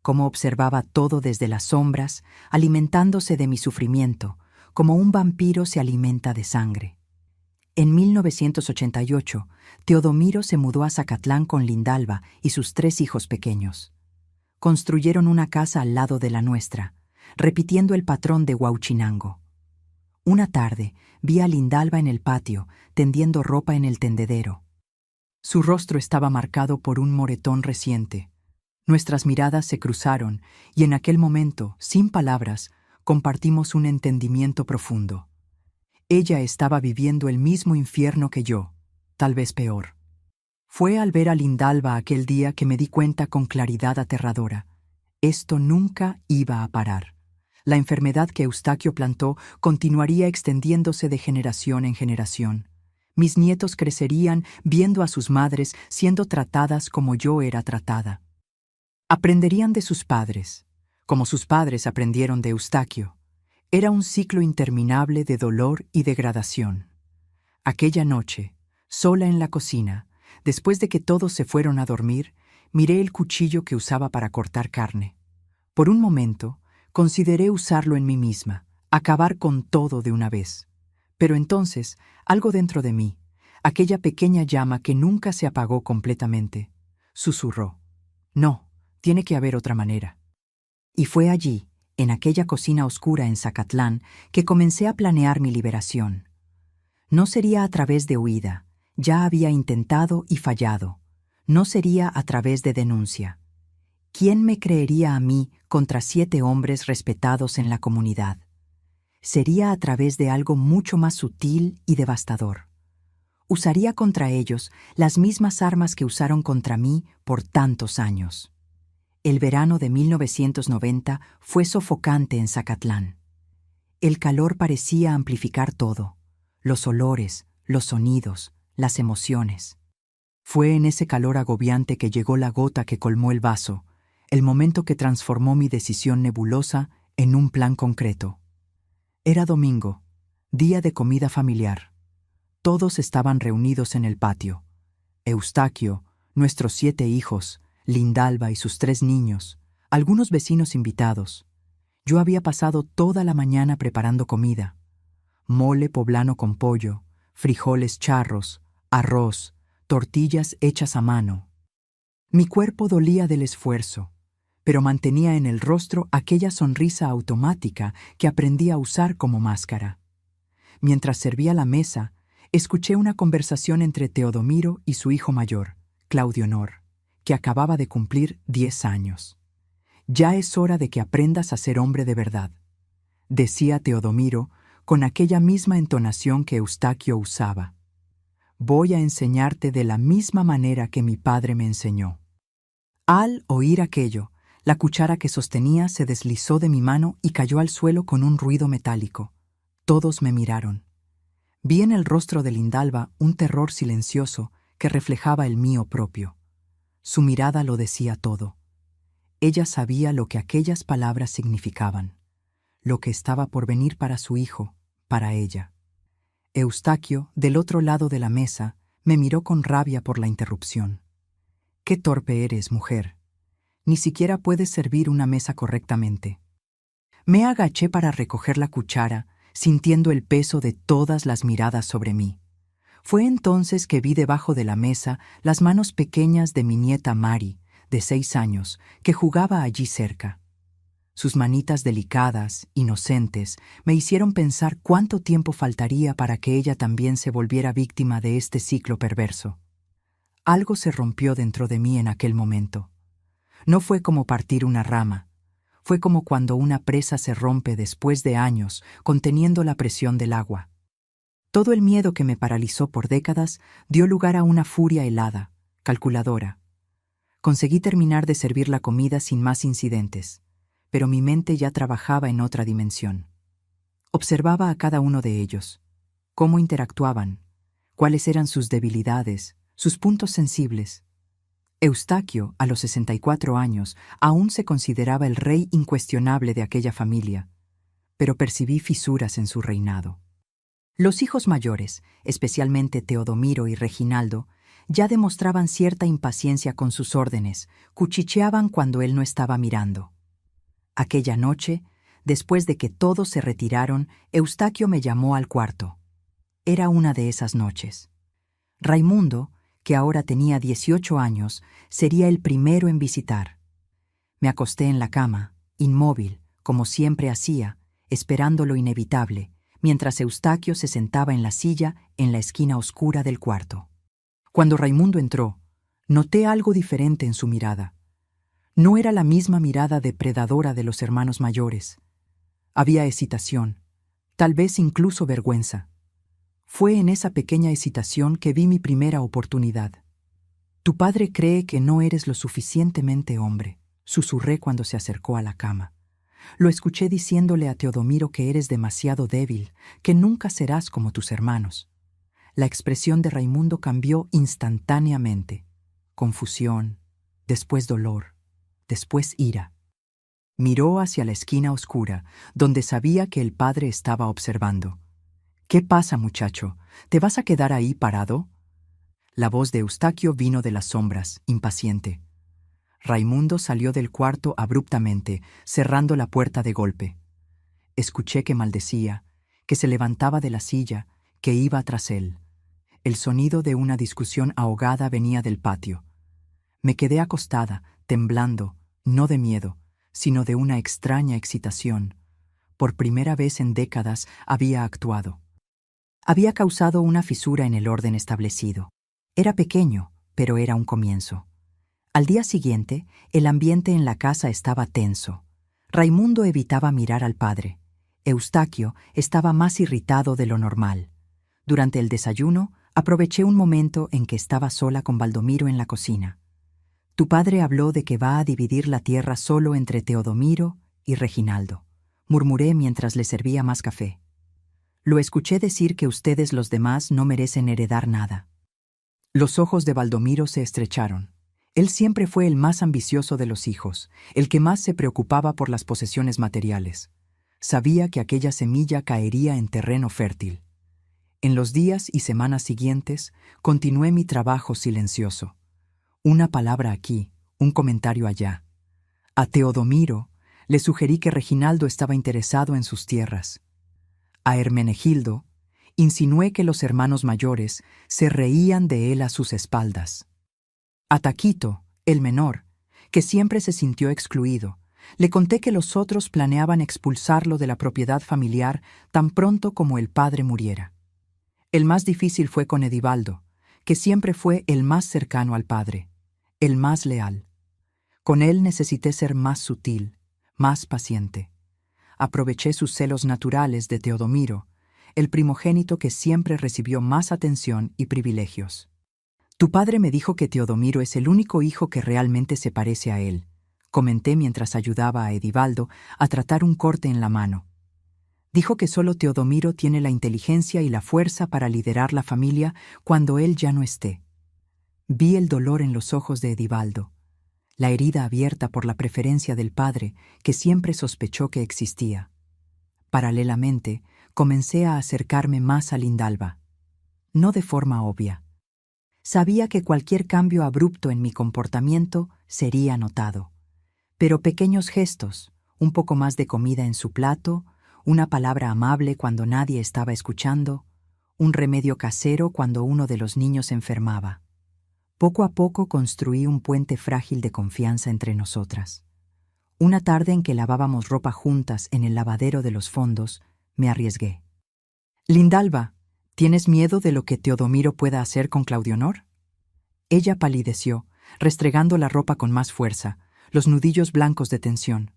cómo observaba todo desde las sombras, alimentándose de mi sufrimiento, como un vampiro se alimenta de sangre. En 1988, Teodomiro se mudó a Zacatlán con Lindalba y sus 3 hijos pequeños. Construyeron una casa al lado de la nuestra, repitiendo el patrón de Huauchinango. Una tarde vi a Lindalba en el patio, tendiendo ropa en el tendedero. Su rostro estaba marcado por un moretón reciente. Nuestras miradas se cruzaron y en aquel momento, sin palabras, compartimos un entendimiento profundo. Ella estaba viviendo el mismo infierno que yo, tal vez peor. Fue al ver a Lindalba aquel día que me di cuenta con claridad aterradora. Esto nunca iba a parar. La enfermedad que Eustaquio plantó continuaría extendiéndose de generación en generación. Mis nietos crecerían viendo a sus madres siendo tratadas como yo era tratada. Aprenderían de sus padres, como sus padres aprendieron de Eustaquio. Era un ciclo interminable de dolor y degradación. Aquella noche, sola en la cocina, después de que todos se fueron a dormir, miré el cuchillo que usaba para cortar carne. Por un momento, consideré usarlo en mí misma, acabar con todo de una vez. Pero entonces, algo dentro de mí, aquella pequeña llama que nunca se apagó completamente, susurró: «No, tiene que haber otra manera». Y fue allí, en aquella cocina oscura en Zacatlán, que comencé a planear mi liberación. No sería a través de huida, ya había intentado y fallado. No sería a través de denuncia. ¿Quién me creería a mí contra 7 hombres respetados en la comunidad? Sería a través de algo mucho más sutil y devastador. Usaría contra ellos las mismas armas que usaron contra mí por tantos años. El verano de 1990 fue sofocante en Zacatlán. El calor parecía amplificar todo, los olores, los sonidos, las emociones. Fue en ese calor agobiante que llegó la gota que colmó el vaso, el momento que transformó mi decisión nebulosa en un plan concreto. Era domingo, día de comida familiar. Todos estaban reunidos en el patio. Eustaquio, nuestros 7 hijos, Lindalba y sus 3 niños, algunos vecinos invitados. Yo había pasado toda la mañana preparando comida. Mole poblano con pollo, frijoles charros, arroz, tortillas hechas a mano. Mi cuerpo dolía del esfuerzo, pero mantenía en el rostro aquella sonrisa automática que aprendí a usar como máscara. Mientras servía la mesa, escuché una conversación entre Teodomiro y su hijo mayor, Claudio Honor, que acababa de cumplir 10 años. «Ya es hora de que aprendas a ser hombre de verdad», decía Teodomiro con aquella misma entonación que Eustaquio usaba. «Voy a enseñarte de la misma manera que mi padre me enseñó». Al oír aquello, la cuchara que sostenía se deslizó de mi mano y cayó al suelo con un ruido metálico. Todos me miraron. Vi en el rostro de Lindalva un terror silencioso que reflejaba el mío propio. Su mirada lo decía todo. Ella sabía lo que aquellas palabras significaban, lo que estaba por venir para su hijo, para ella. Eustaquio, del otro lado de la mesa, me miró con rabia por la interrupción. «Qué torpe eres, mujer. Ni siquiera puedes servir una mesa correctamente». Me agaché para recoger la cuchara, sintiendo el peso de todas las miradas sobre mí. Fue entonces que vi debajo de la mesa las manos pequeñas de mi nieta Mari, de 6 años, que jugaba allí cerca. Sus manitas delicadas, inocentes, me hicieron pensar cuánto tiempo faltaría para que ella también se volviera víctima de este ciclo perverso. Algo se rompió dentro de mí en aquel momento. No fue como partir una rama. Fue como cuando una presa se rompe después de años conteniendo la presión del agua. Todo el miedo que me paralizó por décadas dio lugar a una furia helada, calculadora. Conseguí terminar de servir la comida sin más incidentes, pero mi mente ya trabajaba en otra dimensión. Observaba a cada uno de ellos, cómo interactuaban, cuáles eran sus debilidades, sus puntos sensibles. Eustaquio, a los 64 años, aún se consideraba el rey incuestionable de aquella familia, pero percibí fisuras en su reinado. Los hijos mayores, especialmente Teodomiro y Reginaldo, ya demostraban cierta impaciencia con sus órdenes, cuchicheaban cuando él no estaba mirando. Aquella noche, después de que todos se retiraron, Eustaquio me llamó al cuarto. Era una de esas noches. Raimundo, que ahora tenía 18 años, sería el primero en visitar. Me acosté en la cama, inmóvil, como siempre hacía, esperando lo inevitable, mientras Eustaquio se sentaba en la silla en la esquina oscura del cuarto. Cuando Raimundo entró, noté algo diferente en su mirada. No era la misma mirada depredadora de los hermanos mayores. Había hesitación, tal vez incluso vergüenza. Fue en esa pequeña hesitación que vi mi primera oportunidad. «Tu padre cree que no eres lo suficientemente hombre», susurré cuando se acercó a la cama. Lo escuché diciéndole a Teodomiro que eres demasiado débil, que nunca serás como tus hermanos. La expresión de Raimundo cambió instantáneamente. Confusión, después dolor, después ira. Miró hacia la esquina oscura, donde sabía que el padre estaba observando. «¿Qué pasa, muchacho? ¿Te vas a quedar ahí parado?» La voz de Eustaquio vino de las sombras, impaciente. Raimundo salió del cuarto abruptamente, cerrando la puerta de golpe. Escuché que maldecía, que se levantaba de la silla, que iba tras él. El sonido de una discusión ahogada venía del patio. Me quedé acostada, temblando, no de miedo, sino de una extraña excitación. Por primera vez en décadas había actuado. Había causado una fisura en el orden establecido. Era pequeño, pero era un comienzo. Al día siguiente, el ambiente en la casa estaba tenso. Raimundo evitaba mirar al padre. Eustaquio estaba más irritado de lo normal. Durante el desayuno, aproveché un momento en que estaba sola con Baldomiro en la cocina. «Tu padre habló de que va a dividir la tierra solo entre Teodomiro y Reginaldo», murmuré mientras le servía más café. «Lo escuché decir que ustedes los demás no merecen heredar nada». Los ojos de Baldomiro se estrecharon. Él siempre fue el más ambicioso de los hijos, el que más se preocupaba por las posesiones materiales. Sabía que aquella semilla caería en terreno fértil. En los días y semanas siguientes, continué mi trabajo silencioso. Una palabra aquí, un comentario allá. A Teodomiro le sugerí que Reginaldo estaba interesado en sus tierras. A Hermenegildo Insinué que los hermanos mayores se reían de él a sus espaldas. A Taquito, el menor, que siempre se sintió excluido, le conté que los otros planeaban expulsarlo de la propiedad familiar tan pronto como el padre muriera. El más difícil fue con Edivaldo, que siempre fue el más cercano al padre, el más leal. Con él necesité ser más sutil, más paciente. Aproveché sus celos naturales de Teodomiro, el primogénito que siempre recibió más atención y privilegios. Tu padre me dijo que Teodomiro es el único hijo que realmente se parece a él, comenté mientras ayudaba a Edivaldo a tratar un corte en la mano. Dijo que solo Teodomiro tiene la inteligencia y la fuerza para liderar la familia cuando él ya no esté. Vi el dolor en los ojos de Edivaldo, la herida abierta por la preferencia del padre que siempre sospechó que existía. Paralelamente, comencé a acercarme más a Lindalva. No de forma obvia. Sabía que cualquier cambio abrupto en mi comportamiento sería notado. Pero pequeños gestos, un poco más de comida en su plato, una palabra amable cuando nadie estaba escuchando, un remedio casero cuando uno de los niños enfermaba. Poco a poco construí un puente frágil de confianza entre nosotras. Una tarde en que lavábamos ropa juntas en el lavadero de los fondos, me arriesgué. Lindalva, ¿tienes miedo de lo que Teodomiro pueda hacer con Claudionor? Ella palideció, restregando la ropa con más fuerza, los nudillos blancos de tensión.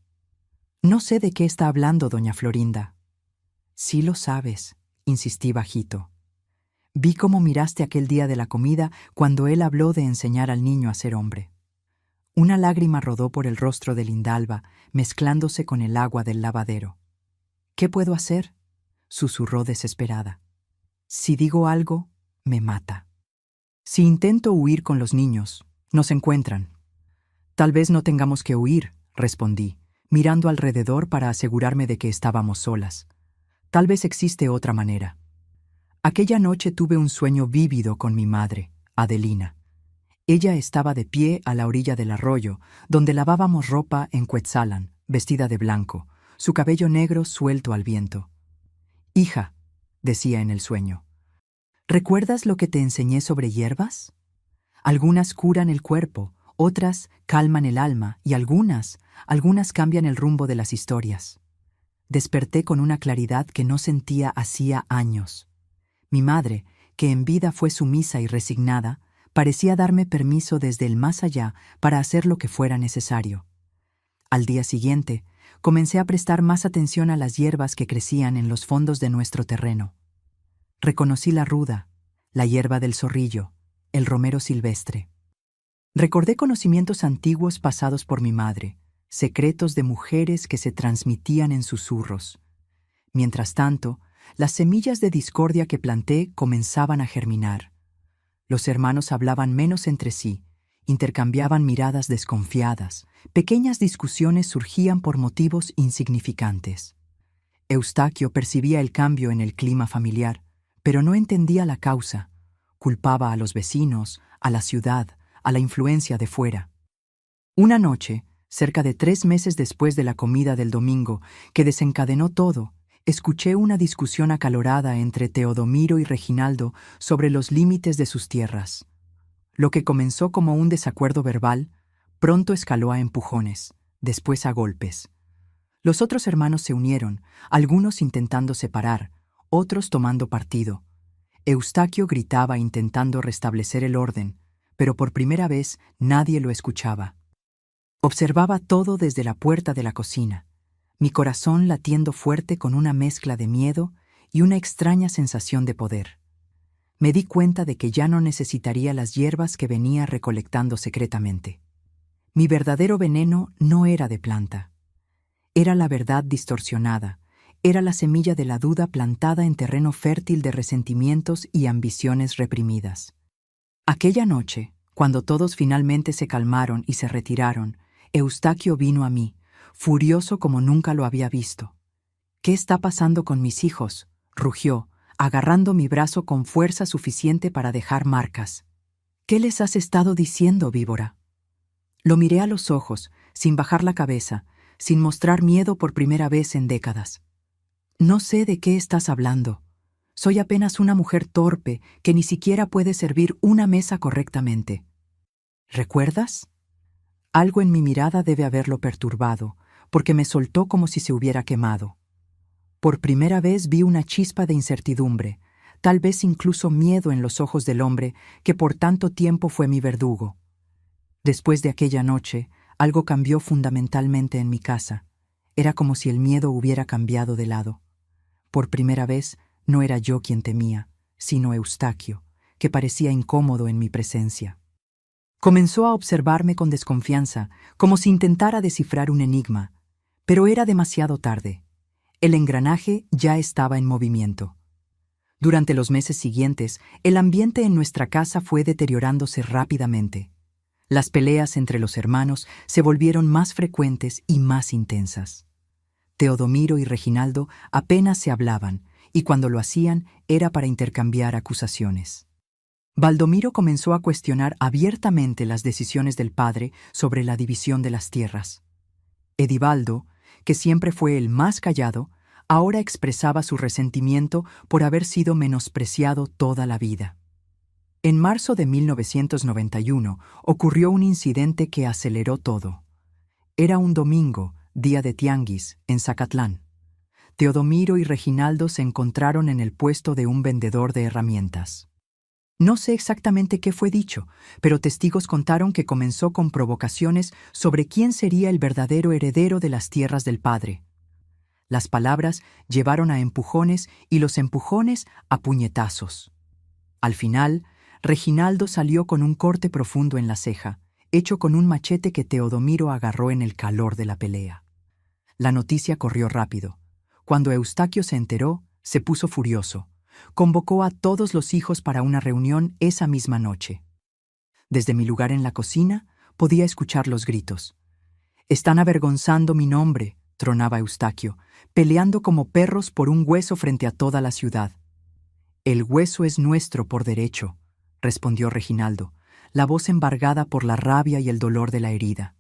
No sé de qué está hablando doña Florinda. Sí lo sabes, insistí bajito. Vi cómo miraste aquel día de la comida cuando él habló de enseñar al niño a ser hombre. Una lágrima rodó por el rostro de Lindalva, mezclándose con el agua del lavadero. ¿Qué puedo hacer?, susurró desesperada. Si digo algo, me mata. Si intento huir con los niños, nos encuentran. Tal vez no tengamos que huir, respondí, mirando alrededor para asegurarme de que estábamos solas. Tal vez existe otra manera. Aquella noche tuve un sueño vívido con mi madre, Adelina. Ella estaba de pie a la orilla del arroyo, donde lavábamos ropa en Cuetzalan, vestida de blanco, su cabello negro suelto al viento. Hija, decía en el sueño, ¿recuerdas lo que te enseñé sobre hierbas? Algunas curan el cuerpo, otras calman el alma y algunas cambian el rumbo de las historias. Desperté con una claridad que no sentía hacía años. Mi madre, que en vida fue sumisa y resignada, parecía darme permiso desde el más allá para hacer lo que fuera necesario. Al día siguiente, comencé a prestar más atención a las hierbas que crecían en los fondos de nuestro terreno. Reconocí la ruda, la hierba del zorrillo, el romero silvestre. Recordé conocimientos antiguos pasados por mi madre, secretos de mujeres que se transmitían en susurros. Mientras tanto, las semillas de discordia que planté comenzaban a germinar. Los hermanos hablaban menos entre sí, intercambiaban miradas desconfiadas, pequeñas discusiones surgían por motivos insignificantes. Eustaquio percibía el cambio en el clima familiar, pero no entendía la causa. Culpaba a los vecinos, a la ciudad, a la influencia de fuera. Una noche, cerca de 3 meses después de la comida del domingo, que desencadenó todo, escuché una discusión acalorada entre Teodomiro y Reginaldo sobre los límites de sus tierras. Lo que comenzó como un desacuerdo verbal, pronto escaló a empujones, después a golpes. Los otros hermanos se unieron, algunos intentando separar, otros tomando partido. Eustaquio gritaba intentando restablecer el orden, pero por primera vez nadie lo escuchaba. Observaba todo desde la puerta de la cocina, mi corazón latiendo fuerte con una mezcla de miedo y una extraña sensación de poder. Me di cuenta de que ya no necesitaría las hierbas que venía recolectando secretamente. Mi verdadero veneno no era de planta. Era la verdad distorsionada, era la semilla de la duda plantada en terreno fértil de resentimientos y ambiciones reprimidas. Aquella noche, cuando todos finalmente se calmaron y se retiraron, Eustaquio vino a mí, furioso como nunca lo había visto. «¿Qué está pasando con mis hijos?», rugió, agarrando mi brazo con fuerza suficiente para dejar marcas. «¿Qué les has estado diciendo, víbora?». Lo miré a los ojos, sin bajar la cabeza, sin mostrar miedo por primera vez en décadas. «No sé de qué estás hablando. Soy apenas una mujer torpe que ni siquiera puede servir una mesa correctamente. ¿Recuerdas? Algo en mi mirada debe haberlo perturbado, porque me soltó como si se hubiera quemado. Por primera vez vi una chispa de incertidumbre, tal vez incluso miedo en los ojos del hombre que por tanto tiempo fue mi verdugo. Después de aquella noche, algo cambió fundamentalmente en mi casa. Era como si el miedo hubiera cambiado de lado. Por primera vez, no era yo quien temía, sino Eustaquio, que parecía incómodo en mi presencia. Comenzó a observarme con desconfianza, como si intentara descifrar un enigma, pero era demasiado tarde. El engranaje ya estaba en movimiento. Durante los meses siguientes, el ambiente en nuestra casa fue deteriorándose rápidamente. Las peleas entre los hermanos se volvieron más frecuentes y más intensas. Teodomiro y Reginaldo apenas se hablaban, y cuando lo hacían era para intercambiar acusaciones. Baldomiro comenzó a cuestionar abiertamente las decisiones del padre sobre la división de las tierras. Edivaldo, que siempre fue el más callado, ahora expresaba su resentimiento por haber sido menospreciado toda la vida. En marzo de 1991 ocurrió un incidente que aceleró todo. Era un domingo, día de tianguis, en Zacatlán. Teodomiro y Reginaldo se encontraron en el puesto de un vendedor de herramientas. No sé exactamente qué fue dicho, pero testigos contaron que comenzó con provocaciones sobre quién sería el verdadero heredero de las tierras del padre. Las palabras llevaron a empujones y los empujones a puñetazos. Al final, Reginaldo salió con un corte profundo en la ceja, hecho con un machete que Teodomiro agarró en el calor de la pelea. La noticia corrió rápido. Cuando Eustaquio se enteró, se puso furioso. Convocó a todos los hijos para una reunión esa misma noche. Desde mi lugar en la cocina, podía escuchar los gritos. «Están avergonzando mi nombre», tronaba Eustaquio, peleando como perros por un hueso frente a toda la ciudad. «El hueso es nuestro por derecho», respondió Reginaldo, la voz embargada por la rabia y el dolor de la herida.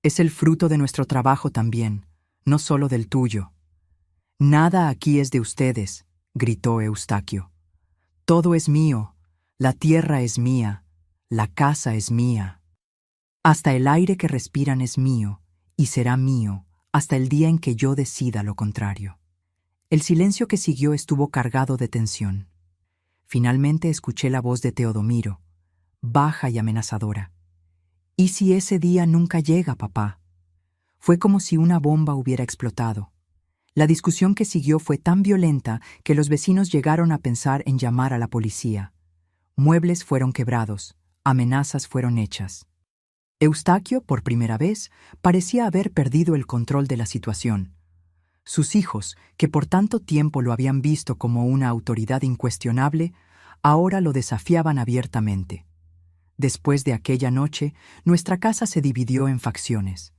«Es el fruto de nuestro trabajo también, no solo del tuyo». «Nada aquí es de ustedes», gritó Eustaquio. «Todo es mío, la tierra es mía, la casa es mía. Hasta el aire que respiran es mío, y será mío hasta el día en que yo decida lo contrario». El silencio que siguió estuvo cargado de tensión. Finalmente escuché la voz de Teodomiro, baja y amenazadora. «¿Y si ese día nunca llega, papá?» Fue como si una bomba hubiera explotado. La discusión que siguió fue tan violenta que los vecinos llegaron a pensar en llamar a la policía. Muebles fueron quebrados, amenazas fueron hechas. Eustaquio, por primera vez, parecía haber perdido el control de la situación. Sus hijos, que por tanto tiempo lo habían visto como una autoridad incuestionable, ahora lo desafiaban abiertamente. Después de aquella noche, nuestra casa se dividió en facciones.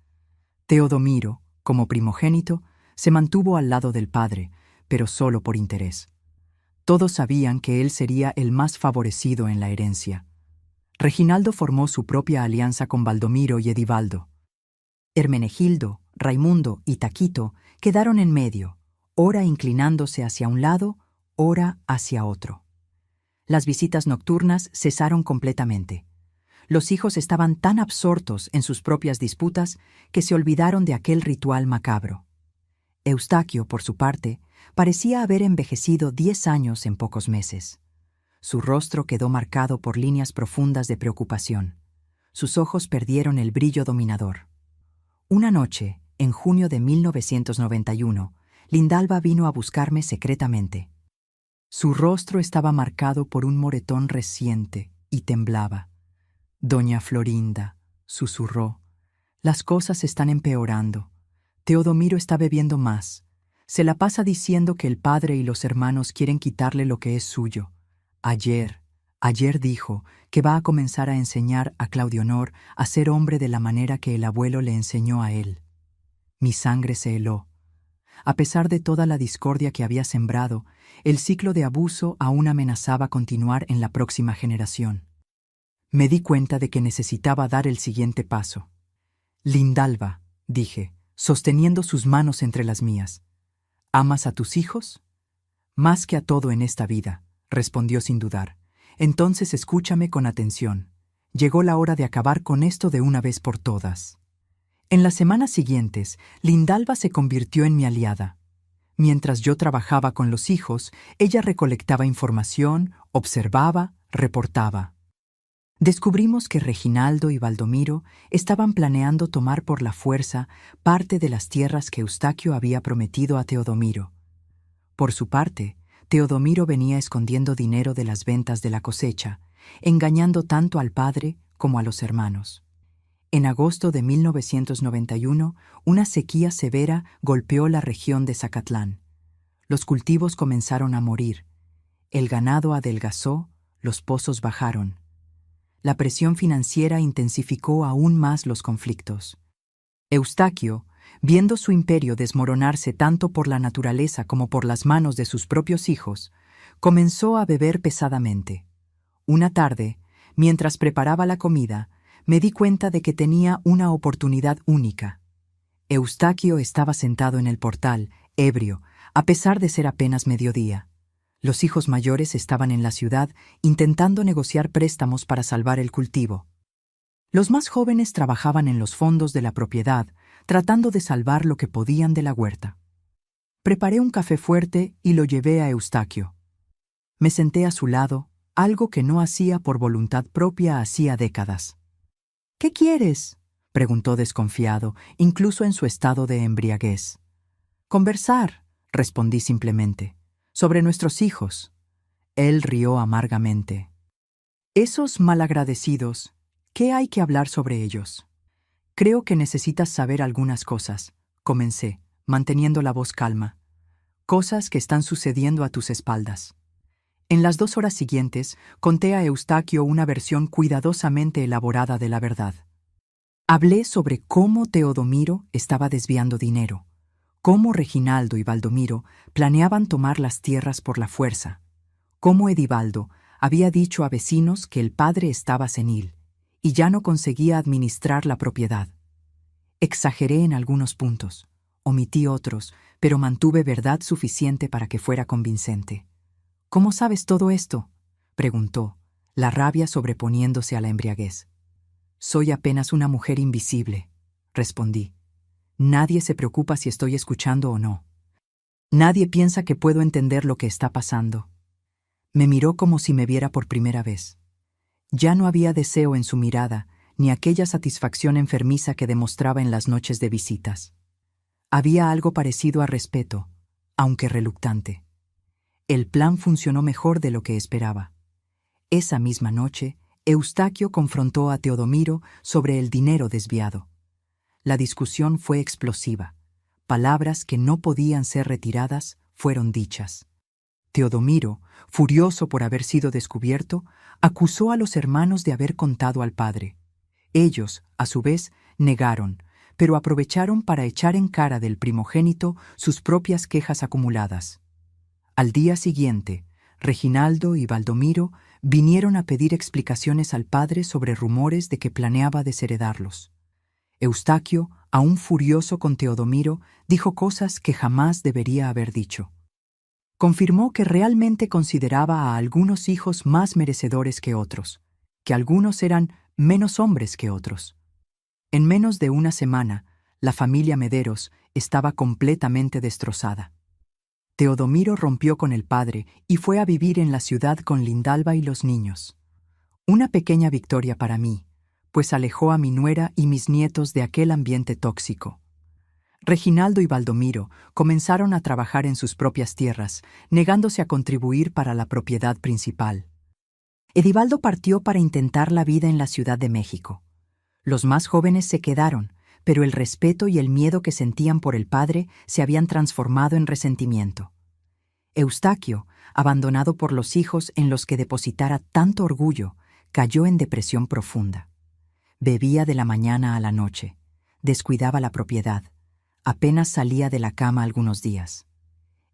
Teodomiro, como primogénito, se mantuvo al lado del padre, pero solo por interés. Todos sabían que él sería el más favorecido en la herencia. Reginaldo formó su propia alianza con Baldomiro y Edivaldo. Hermenegildo, Raimundo y Taquito quedaron en medio, ora inclinándose hacia un lado, ora hacia otro. Las visitas nocturnas cesaron completamente. Los hijos estaban tan absortos en sus propias disputas que se olvidaron de aquel ritual macabro. Eustaquio, por su parte, parecía haber envejecido 10 años en pocos meses. Su rostro quedó marcado por líneas profundas de preocupación. Sus ojos perdieron el brillo dominador. Una noche, en junio de 1991, Lindalva vino a buscarme secretamente. Su rostro estaba marcado por un moretón reciente y temblaba. «Doña Florinda», susurró, «las cosas están empeorando. Teodomiro está bebiendo más. Se la pasa diciendo que el padre y los hermanos quieren quitarle lo que es suyo. Ayer dijo que va a comenzar a enseñar a Claudionor a ser hombre de la manera que el abuelo le enseñó a él». Mi sangre se heló. A pesar de toda la discordia que había sembrado, el ciclo de abuso aún amenazaba continuar en la próxima generación. Me di cuenta de que necesitaba dar el siguiente paso. «Lindalva», dije, sosteniendo sus manos entre las mías, «¿amas a tus hijos? Más que a todo en esta vida, respondió sin dudar. Entonces escúchame con atención. Llegó la hora de acabar con esto de una vez por todas. En las semanas siguientes, Lindalva se convirtió en mi aliada. Mientras yo trabajaba con los hijos, ella recolectaba información, observaba, reportaba. Descubrimos que Reginaldo y Baldomiro estaban planeando tomar por la fuerza parte de las tierras que Eustaquio había prometido a Teodomiro. Por su parte, Teodomiro venía escondiendo dinero de las ventas de la cosecha, engañando tanto al padre como a los hermanos. En agosto de 1991, una sequía severa golpeó la región de Zacatlán. Los cultivos comenzaron a morir. El ganado adelgazó, los pozos bajaron. La presión financiera intensificó aún más los conflictos. Eustaquio, viendo su imperio desmoronarse tanto por la naturaleza como por las manos de sus propios hijos, comenzó a beber pesadamente. Una tarde, mientras preparaba la comida, me di cuenta de que tenía una oportunidad única. Eustaquio estaba sentado en el portal, ebrio, a pesar de ser apenas mediodía. Los hijos mayores estaban en la ciudad intentando negociar préstamos para salvar el cultivo. Los más jóvenes trabajaban en los fondos de la propiedad, tratando de salvar lo que podían de la huerta. Preparé un café fuerte y lo llevé a Eustaquio. Me senté a su lado, algo que no hacía por voluntad propia hacía décadas. «¿Qué quieres?», preguntó desconfiado, incluso en su estado de embriaguez. «Conversar», respondí simplemente, «sobre nuestros hijos». Él rió amargamente. «Esos malagradecidos, ¿qué hay que hablar sobre ellos?». «Creo que necesitas saber algunas cosas», comencé, manteniendo la voz calma. «Cosas que están sucediendo a tus espaldas». En las 2 horas siguientes, conté a Eustaquio una versión cuidadosamente elaborada de la verdad. Hablé sobre cómo Teodomiro estaba desviando dinero, cómo Reginaldo y Baldomiro planeaban tomar las tierras por la fuerza, cómo Edivaldo había dicho a vecinos que el padre estaba senil y ya no conseguía administrar la propiedad. Exageré en algunos puntos, omití otros, pero mantuve verdad suficiente para que fuera convincente. «¿Cómo sabes todo esto?», preguntó, la rabia sobreponiéndose a la embriaguez. «Soy apenas una mujer invisible», respondí. «Nadie se preocupa si estoy escuchando o no. Nadie piensa que puedo entender lo que está pasando». Me miró como si me viera por primera vez. Ya no había deseo en su mirada, ni aquella satisfacción enfermiza que demostraba en las noches de visitas. Había algo parecido a respeto, aunque reluctante. El plan funcionó mejor de lo que esperaba. Esa misma noche, Eustaquio confrontó a Teodomiro sobre el dinero desviado. La discusión fue explosiva. Palabras que no podían ser retiradas fueron dichas. Teodomiro, furioso por haber sido descubierto, acusó a los hermanos de haber contado al padre. Ellos, a su vez, negaron, pero aprovecharon para echar en cara del primogénito sus propias quejas acumuladas. Al día siguiente, Reginaldo y Baldomiro vinieron a pedir explicaciones al padre sobre rumores de que planeaba desheredarlos. Eustaquio, aún furioso con Teodomiro, dijo cosas que jamás debería haber dicho. Confirmó que realmente consideraba a algunos hijos más merecedores que otros, que algunos eran menos hombres que otros. En menos de una semana, la familia Mederos estaba completamente destrozada. Teodomiro rompió con el padre y fue a vivir en la ciudad con Lindalva y los niños. Una pequeña victoria para mí, pues alejó a mi nuera y mis nietos de aquel ambiente tóxico. Reginaldo y Baldomiro comenzaron a trabajar en sus propias tierras, negándose a contribuir para la propiedad principal. Edivaldo partió para intentar la vida en la Ciudad de México. Los más jóvenes se quedaron, pero el respeto y el miedo que sentían por el padre se habían transformado en resentimiento. Eustaquio, abandonado por los hijos en los que depositara tanto orgullo, cayó en depresión profunda. Bebía de la mañana a la noche, descuidaba la propiedad, apenas salía de la cama algunos días.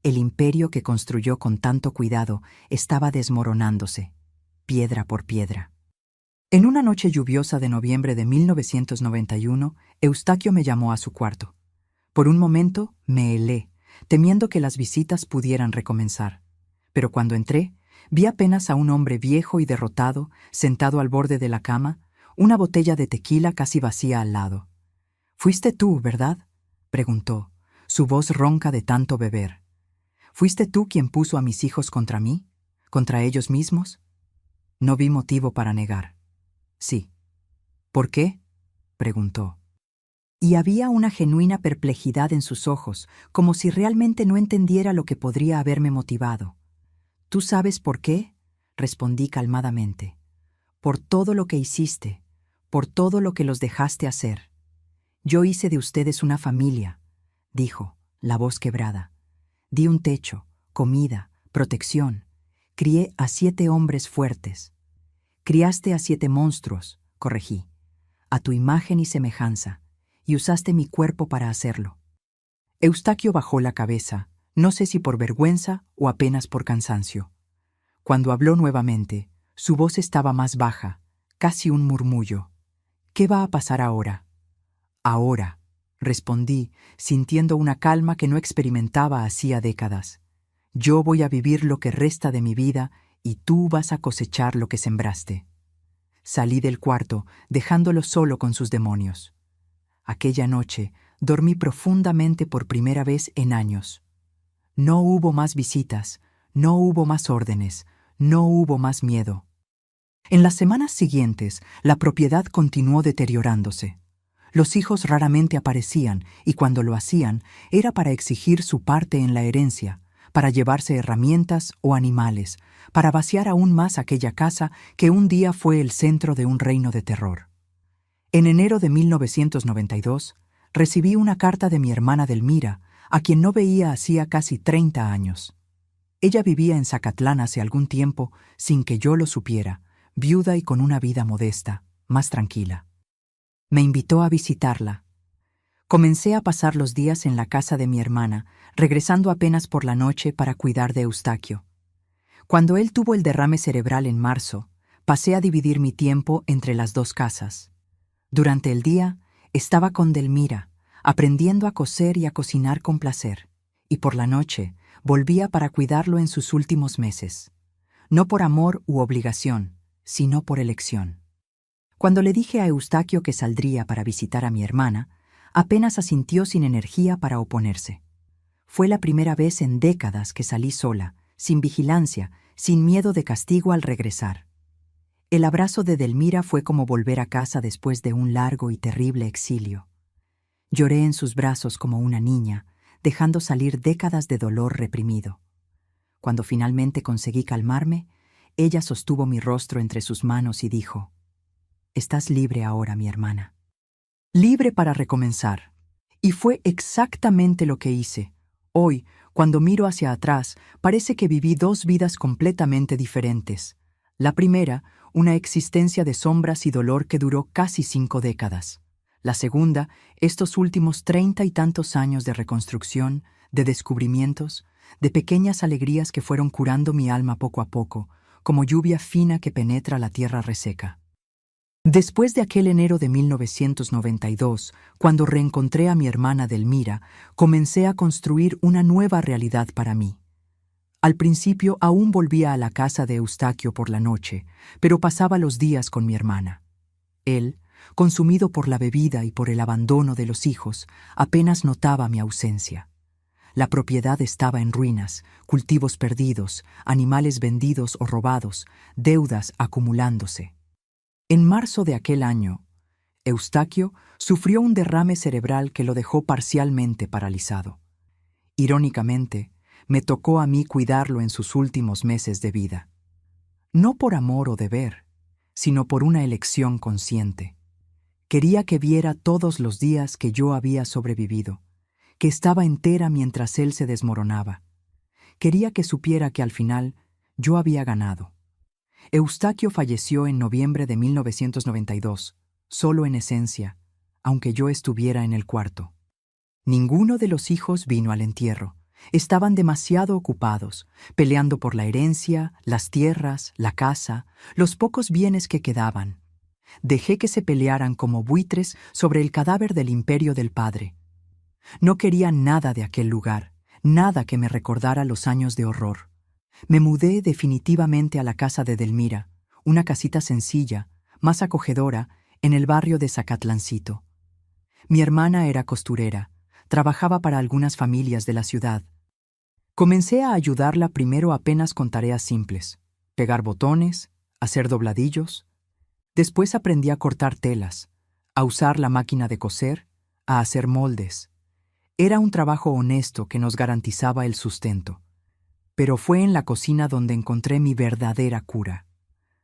El imperio que construyó con tanto cuidado estaba desmoronándose, piedra por piedra. En una noche lluviosa de noviembre de 1991, Eustaquio me llamó a su cuarto. Por un momento me helé, temiendo que las visitas pudieran recomenzar. Pero cuando entré, vi apenas a un hombre viejo y derrotado, sentado al borde de la cama, una botella de tequila casi vacía al lado. «Fuiste tú, ¿verdad?», preguntó, su voz ronca de tanto beber. «¿Fuiste tú quien puso a mis hijos contra mí? ¿Contra ellos mismos?». No vi motivo para negar. «Sí». «¿Por qué?», preguntó. Y había una genuina perplejidad en sus ojos, como si realmente no entendiera lo que podría haberme motivado. «¿Tú sabes por qué?», respondí calmadamente. «Por todo lo que hiciste, por todo lo que los dejaste hacer. Yo hice de ustedes una familia», dijo, la voz quebrada. «Di un techo, comida, protección. Crié a 7 hombres fuertes. Criaste a 7 monstruos», corregí, «a tu imagen y semejanza, y usaste mi cuerpo para hacerlo». Eustaquio bajó la cabeza, no sé si por vergüenza o apenas por cansancio. Cuando habló nuevamente, su voz estaba más baja, casi un murmullo. «¿Qué va a pasar ahora?». «Ahora», respondí, sintiendo una calma que no experimentaba hacía décadas. «Yo voy a vivir lo que resta de mi vida y tú vas a cosechar lo que sembraste». Salí del cuarto, dejándolo solo con sus demonios. Aquella noche dormí profundamente por primera vez en años. No hubo más visitas, no hubo más órdenes, no hubo más miedo. En las semanas siguientes, la propiedad continuó deteriorándose. Los hijos raramente aparecían y cuando lo hacían era para exigir su parte en la herencia, para llevarse herramientas o animales, para vaciar aún más aquella casa que un día fue el centro de un reino de terror. En enero de 1992, recibí una carta de mi hermana Delmira, a quien no veía hacía casi 30 años. Ella vivía en Zacatlán hace algún tiempo, sin que yo lo supiera, viuda y con una vida modesta, más tranquila. Me invitó a visitarla. Comencé a pasar los días en la casa de mi hermana, regresando apenas por la noche para cuidar de Eustaquio. Cuando él tuvo el derrame cerebral en marzo, pasé a dividir mi tiempo entre las 2 casas. Durante el día, estaba con Delmira, aprendiendo a coser y a cocinar con placer, y por la noche volvía para cuidarlo en sus últimos meses. No por amor u obligación, sino por elección. Cuando le dije a Eustaquio que saldría para visitar a mi hermana, apenas asintió sin energía para oponerse. Fue la primera vez en décadas que salí sola, sin vigilancia, sin miedo de castigo al regresar. El abrazo de Delmira fue como volver a casa después de un largo y terrible exilio. Lloré en sus brazos como una niña, dejando salir décadas de dolor reprimido. Cuando finalmente conseguí calmarme, ella sostuvo mi rostro entre sus manos y dijo: «Estás libre ahora, mi hermana». Libre para recomenzar. Y fue exactamente lo que hice. Hoy, cuando miro hacia atrás, parece que viví 2 vidas completamente diferentes. La primera, una existencia de sombras y dolor que duró casi 5 décadas. La segunda, estos últimos 30 y tantos años de reconstrucción, de descubrimientos, de pequeñas alegrías que fueron curando mi alma poco a poco, como lluvia fina que penetra la tierra reseca. Después de aquel enero de 1992, cuando reencontré a mi hermana Delmira, comencé a construir una nueva realidad para mí. Al principio aún volvía a la casa de Eustaquio por la noche, pero pasaba los días con mi hermana. Él, consumido por la bebida y por el abandono de los hijos, apenas notaba mi ausencia. La propiedad estaba en ruinas, cultivos perdidos, animales vendidos o robados, deudas acumulándose. En marzo de aquel año, Eustaquio sufrió un derrame cerebral que lo dejó parcialmente paralizado. Irónicamente, me tocó a mí cuidarlo en sus últimos meses de vida. No por amor o deber, sino por una elección consciente. Quería que viera todos los días que yo había sobrevivido, que estaba entera mientras él se desmoronaba. Quería que supiera que al final yo había ganado. Eustaquio falleció en noviembre de 1992, solo en esencia, aunque yo estuviera en el cuarto. Ninguno de los hijos vino al entierro. Estaban demasiado ocupados, peleando por la herencia, las tierras, la casa, los pocos bienes que quedaban. Dejé que se pelearan como buitres sobre el cadáver del imperio del padre. No quería nada de aquel lugar, nada que me recordara los años de horror. Me mudé definitivamente a la casa de Delmira, una casita sencilla, más acogedora, en el barrio de Zacatlancito. Mi hermana era costurera, trabajaba para algunas familias de la ciudad. Comencé a ayudarla primero apenas con tareas simples, pegar botones, hacer dobladillos. Después aprendí a cortar telas, a usar la máquina de coser, a hacer moldes. Era un trabajo honesto que nos garantizaba el sustento. Pero fue en la cocina donde encontré mi verdadera cura.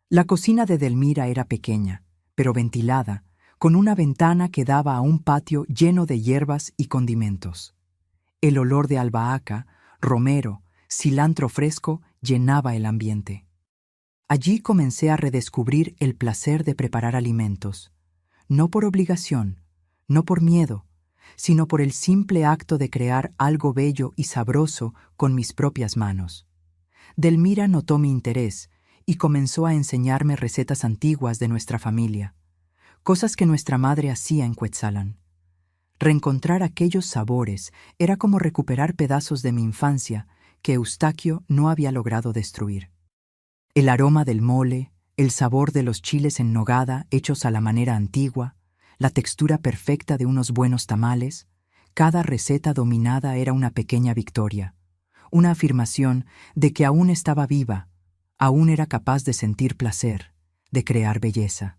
La cocina de Delmira era pequeña, pero ventilada, con una ventana que daba a un patio lleno de hierbas y condimentos. El olor de albahaca, romero, cilantro fresco llenaba el ambiente. Allí comencé a redescubrir el placer de preparar alimentos, no por obligación, no por miedo, sino por el simple acto de crear algo bello y sabroso con mis propias manos. Delmira notó mi interés y comenzó a enseñarme recetas antiguas de nuestra familia, cosas que nuestra madre hacía en Cuetzalan. Reencontrar aquellos sabores era como recuperar pedazos de mi infancia que Eustaquio no había logrado destruir. El aroma del mole, el sabor de los chiles en nogada hechos a la manera antigua, la textura perfecta de unos buenos tamales, cada receta dominada era una pequeña victoria, una afirmación de que aún estaba viva, aún era capaz de sentir placer, de crear belleza.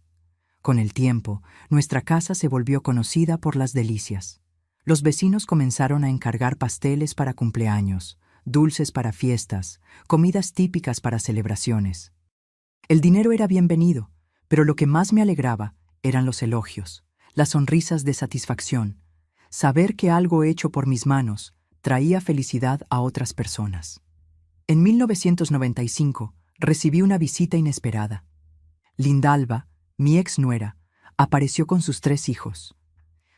Con el tiempo, nuestra casa se volvió conocida por las delicias. Los vecinos comenzaron a encargar pasteles para cumpleaños, dulces para fiestas, comidas típicas para celebraciones. El dinero era bienvenido, pero lo que más me alegraba eran los elogios, las sonrisas de satisfacción. Saber que algo hecho por mis manos traía felicidad a otras personas. En 1995 recibí una visita inesperada. Lindalba, mi ex nuera, apareció con sus 3 hijos.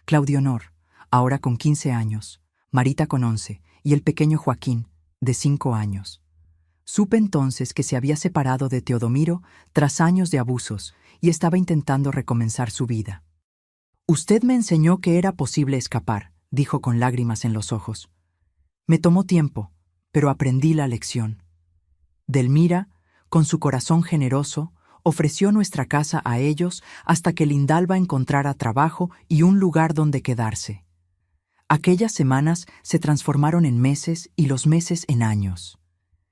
Claudio Honor, ahora con 15 años, Marita con 11 y el pequeño Joaquín, de 5 años. Supe entonces que se había separado de Teodomiro tras años de abusos y estaba intentando recomenzar su vida. «Usted me enseñó que era posible escapar», dijo con lágrimas en los ojos. Me tomó tiempo, pero aprendí la lección. Delmira, con su corazón generoso, ofreció nuestra casa a ellos hasta que Lindalba encontrara trabajo y un lugar donde quedarse. Aquellas semanas se transformaron en meses y los meses en años.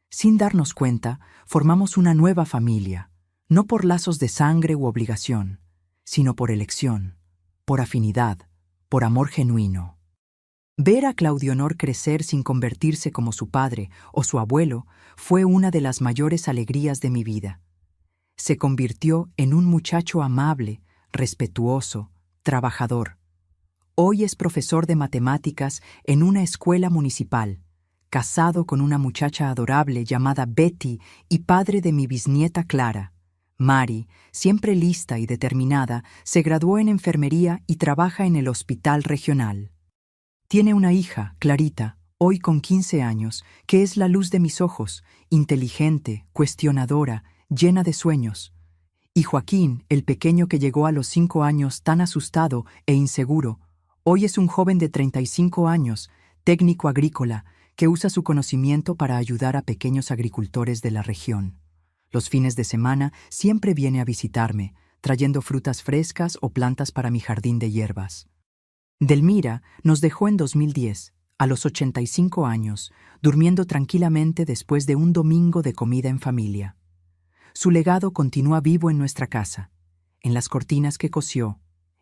Sin darnos cuenta, formamos una nueva familia, no por lazos de sangre u obligación, sino por elección, por afinidad, por amor genuino. Ver a Claudio Honor crecer sin convertirse como su padre o su abuelo fue una de las mayores alegrías de mi vida. Se convirtió en un muchacho amable, respetuoso, trabajador. Hoy es profesor de matemáticas en una escuela municipal, casado con una muchacha adorable llamada Betty y padre de mi bisnieta Clara. Mari, siempre lista y determinada, se graduó en enfermería y trabaja en el hospital regional. Tiene una hija, Clarita, hoy con 15 años, que es la luz de mis ojos, inteligente, cuestionadora, llena de sueños. Y Joaquín, el pequeño que llegó a los 5 años tan asustado e inseguro, hoy es un joven de 35 años, técnico agrícola, que usa su conocimiento para ayudar a pequeños agricultores de la región. Los fines de semana siempre viene a visitarme, trayendo frutas frescas o plantas para mi jardín de hierbas. Delmira nos dejó en 2010, a los 85 años, durmiendo tranquilamente después de un domingo de comida en familia. Su legado continúa vivo en nuestra casa, en las cortinas que cosió,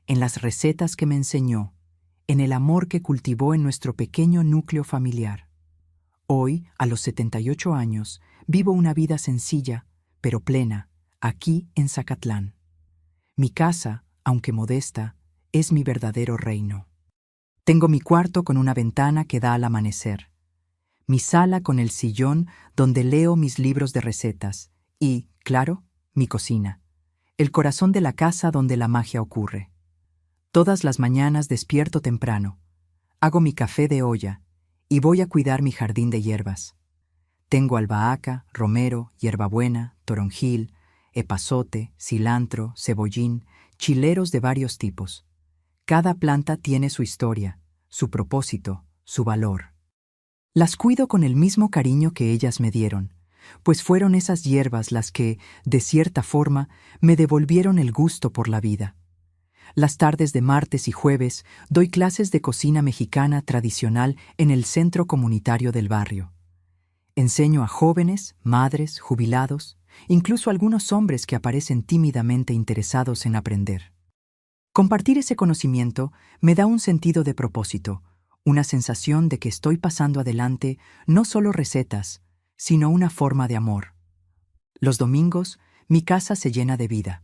en las recetas que me enseñó, en el amor que cultivó en nuestro pequeño núcleo familiar. Hoy, a los 78 años, vivo una vida sencilla, pero plena, aquí en Zacatlán. Mi casa, aunque modesta, es mi verdadero reino. Tengo mi cuarto con una ventana que da al amanecer, mi sala con el sillón donde leo mis libros de recetas y, claro, mi cocina, el corazón de la casa donde la magia ocurre. Todas las mañanas despierto temprano, hago mi café de olla y voy a cuidar mi jardín de hierbas. Tengo albahaca, romero, hierbabuena, toronjil, epazote, cilantro, cebollín, chileros de varios tipos. Cada planta tiene su historia, su propósito, su valor. Las cuido con el mismo cariño que ellas me dieron, pues fueron esas hierbas las que, de cierta forma, me devolvieron el gusto por la vida. Las tardes de martes y jueves doy clases de cocina mexicana tradicional en el centro comunitario del barrio. Enseño a jóvenes, madres, jubilados, incluso algunos hombres que aparecen tímidamente interesados en aprender. Compartir ese conocimiento me da un sentido de propósito, una sensación de que estoy pasando adelante no solo recetas, sino una forma de amor. Los domingos, mi casa se llena de vida.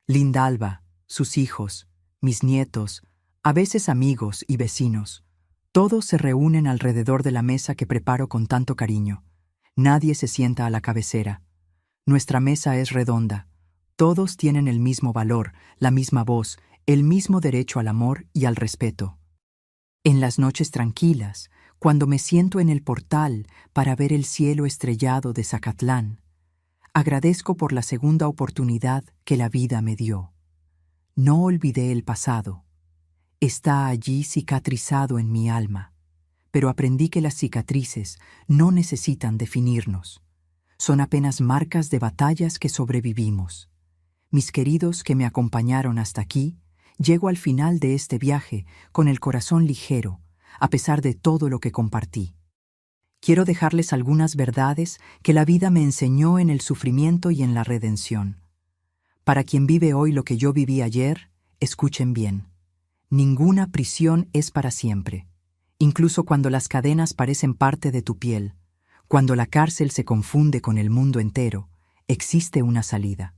Linda Alba, sus hijos, mis nietos, a veces amigos y vecinos, todos se reúnen alrededor de la mesa que preparo con tanto cariño. Nadie se sienta a la cabecera. Nuestra mesa es redonda. Todos tienen el mismo valor, la misma voz, el mismo derecho al amor y al respeto. En las noches tranquilas, cuando me siento en el portal para ver el cielo estrellado de Zacatlán, agradezco por la segunda oportunidad que la vida me dio. No olvidé el pasado. Está allí cicatrizado en mi alma, pero aprendí que las cicatrices no necesitan definirnos. Son apenas marcas de batallas que sobrevivimos. Mis queridos que me acompañaron hasta aquí, llego al final de este viaje con el corazón ligero, a pesar de todo lo que compartí. Quiero dejarles algunas verdades que la vida me enseñó en el sufrimiento y en la redención. Para quien vive hoy lo que yo viví ayer, escuchen bien. Ninguna prisión es para siempre. Incluso cuando las cadenas parecen parte de tu piel, cuando la cárcel se confunde con el mundo entero, existe una salida.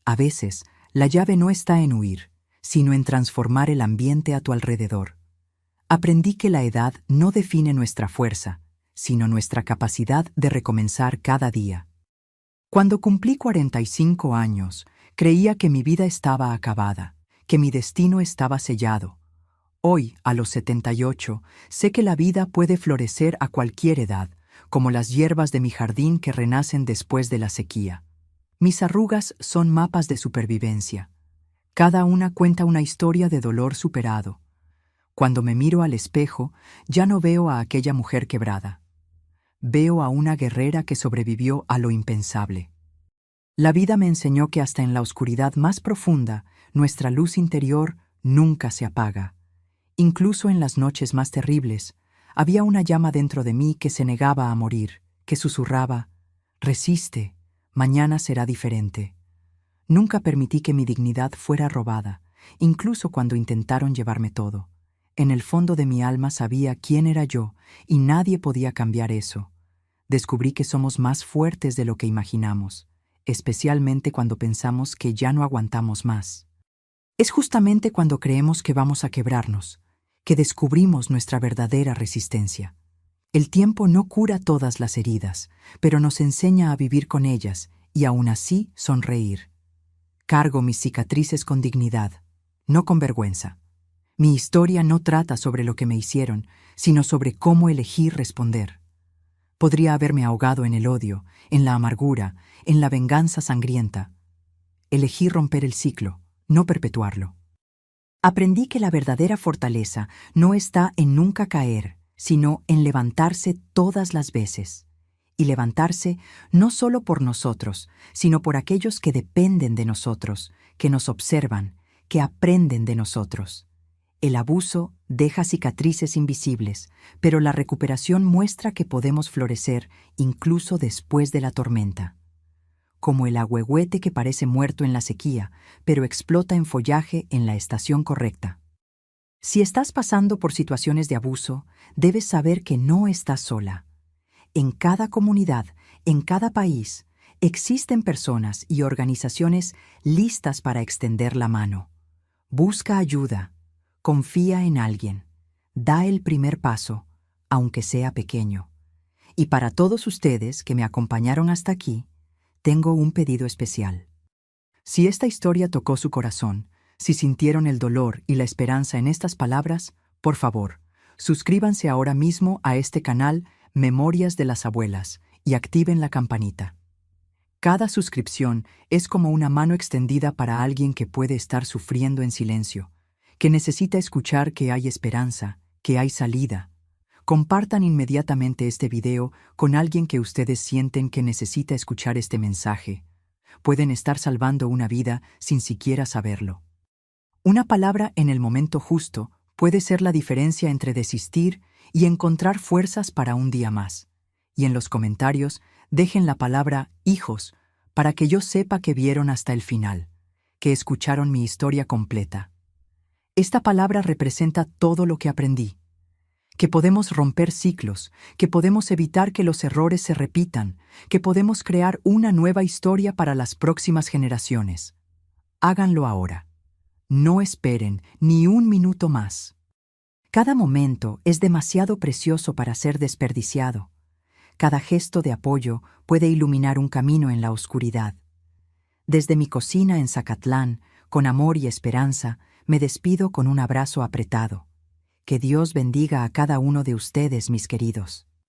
A veces, la llave no está en huir, sino en transformar el ambiente a tu alrededor. Aprendí que la edad no define nuestra fuerza, sino nuestra capacidad de recomenzar cada día. Cuando cumplí 45 años, creía que mi vida estaba acabada, que mi destino estaba sellado. Hoy, a los 78, sé que la vida puede florecer a cualquier edad, como las hierbas de mi jardín que renacen después de la sequía. Mis arrugas son mapas de supervivencia. Cada una cuenta una historia de dolor superado. Cuando me miro al espejo, ya no veo a aquella mujer quebrada. Veo a una guerrera que sobrevivió a lo impensable. La vida me enseñó que hasta en la oscuridad más profunda, nuestra luz interior nunca se apaga. Incluso en las noches más terribles, había una llama dentro de mí que se negaba a morir, que susurraba: «Resiste, mañana será diferente». Nunca permití que mi dignidad fuera robada, incluso cuando intentaron llevarme todo. En el fondo de mi alma sabía quién era yo y nadie podía cambiar eso. Descubrí que somos más fuertes de lo que imaginamos, especialmente cuando pensamos que ya no aguantamos más. Es justamente cuando creemos que vamos a quebrarnos, que descubrimos nuestra verdadera resistencia. El tiempo no cura todas las heridas, pero nos enseña a vivir con ellas y aún así sonreír. Cargo mis cicatrices con dignidad, no con vergüenza. Mi historia no trata sobre lo que me hicieron, sino sobre cómo elegí responder. Podría haberme ahogado en el odio, en la amargura, en la venganza sangrienta. Elegí romper el ciclo, no perpetuarlo. Aprendí que la verdadera fortaleza no está en nunca caer, sino en levantarse todas las veces. Y levantarse no solo por nosotros, sino por aquellos que dependen de nosotros, que nos observan, que aprenden de nosotros. El abuso deja cicatrices invisibles, pero la recuperación muestra que podemos florecer incluso después de la tormenta. Como el ahuehuete que parece muerto en la sequía, pero explota en follaje en la estación correcta. Si estás pasando por situaciones de abuso, debes saber que no estás sola. En cada comunidad, en cada país, existen personas y organizaciones listas para extender la mano. Busca ayuda, confía en alguien, da el primer paso, aunque sea pequeño. Y para todos ustedes que me acompañaron hasta aquí, tengo un pedido especial. Si esta historia tocó su corazón, si sintieron el dolor y la esperanza en estas palabras, por favor, suscríbanse ahora mismo a este canal Memorias de las Abuelas y activen la campanita. Cada suscripción es como una mano extendida para alguien que puede estar sufriendo en silencio, que necesita escuchar que hay esperanza, que hay salida. Compartan inmediatamente este video con alguien que ustedes sienten que necesita escuchar este mensaje. Pueden estar salvando una vida sin siquiera saberlo. Una palabra en el momento justo puede ser la diferencia entre desistir y encontrar fuerzas para un día más. Y en los comentarios dejen la palabra hijos para que yo sepa que vieron hasta el final, que escucharon mi historia completa. Esta palabra representa todo lo que aprendí. Que podemos romper ciclos, que podemos evitar que los errores se repitan, que podemos crear una nueva historia para las próximas generaciones. Háganlo ahora. No esperen ni un minuto más. Cada momento es demasiado precioso para ser desperdiciado. Cada gesto de apoyo puede iluminar un camino en la oscuridad. Desde mi cocina en Zacatlán, con amor y esperanza, me despido con un abrazo apretado. Que Dios bendiga a cada uno de ustedes, mis queridos.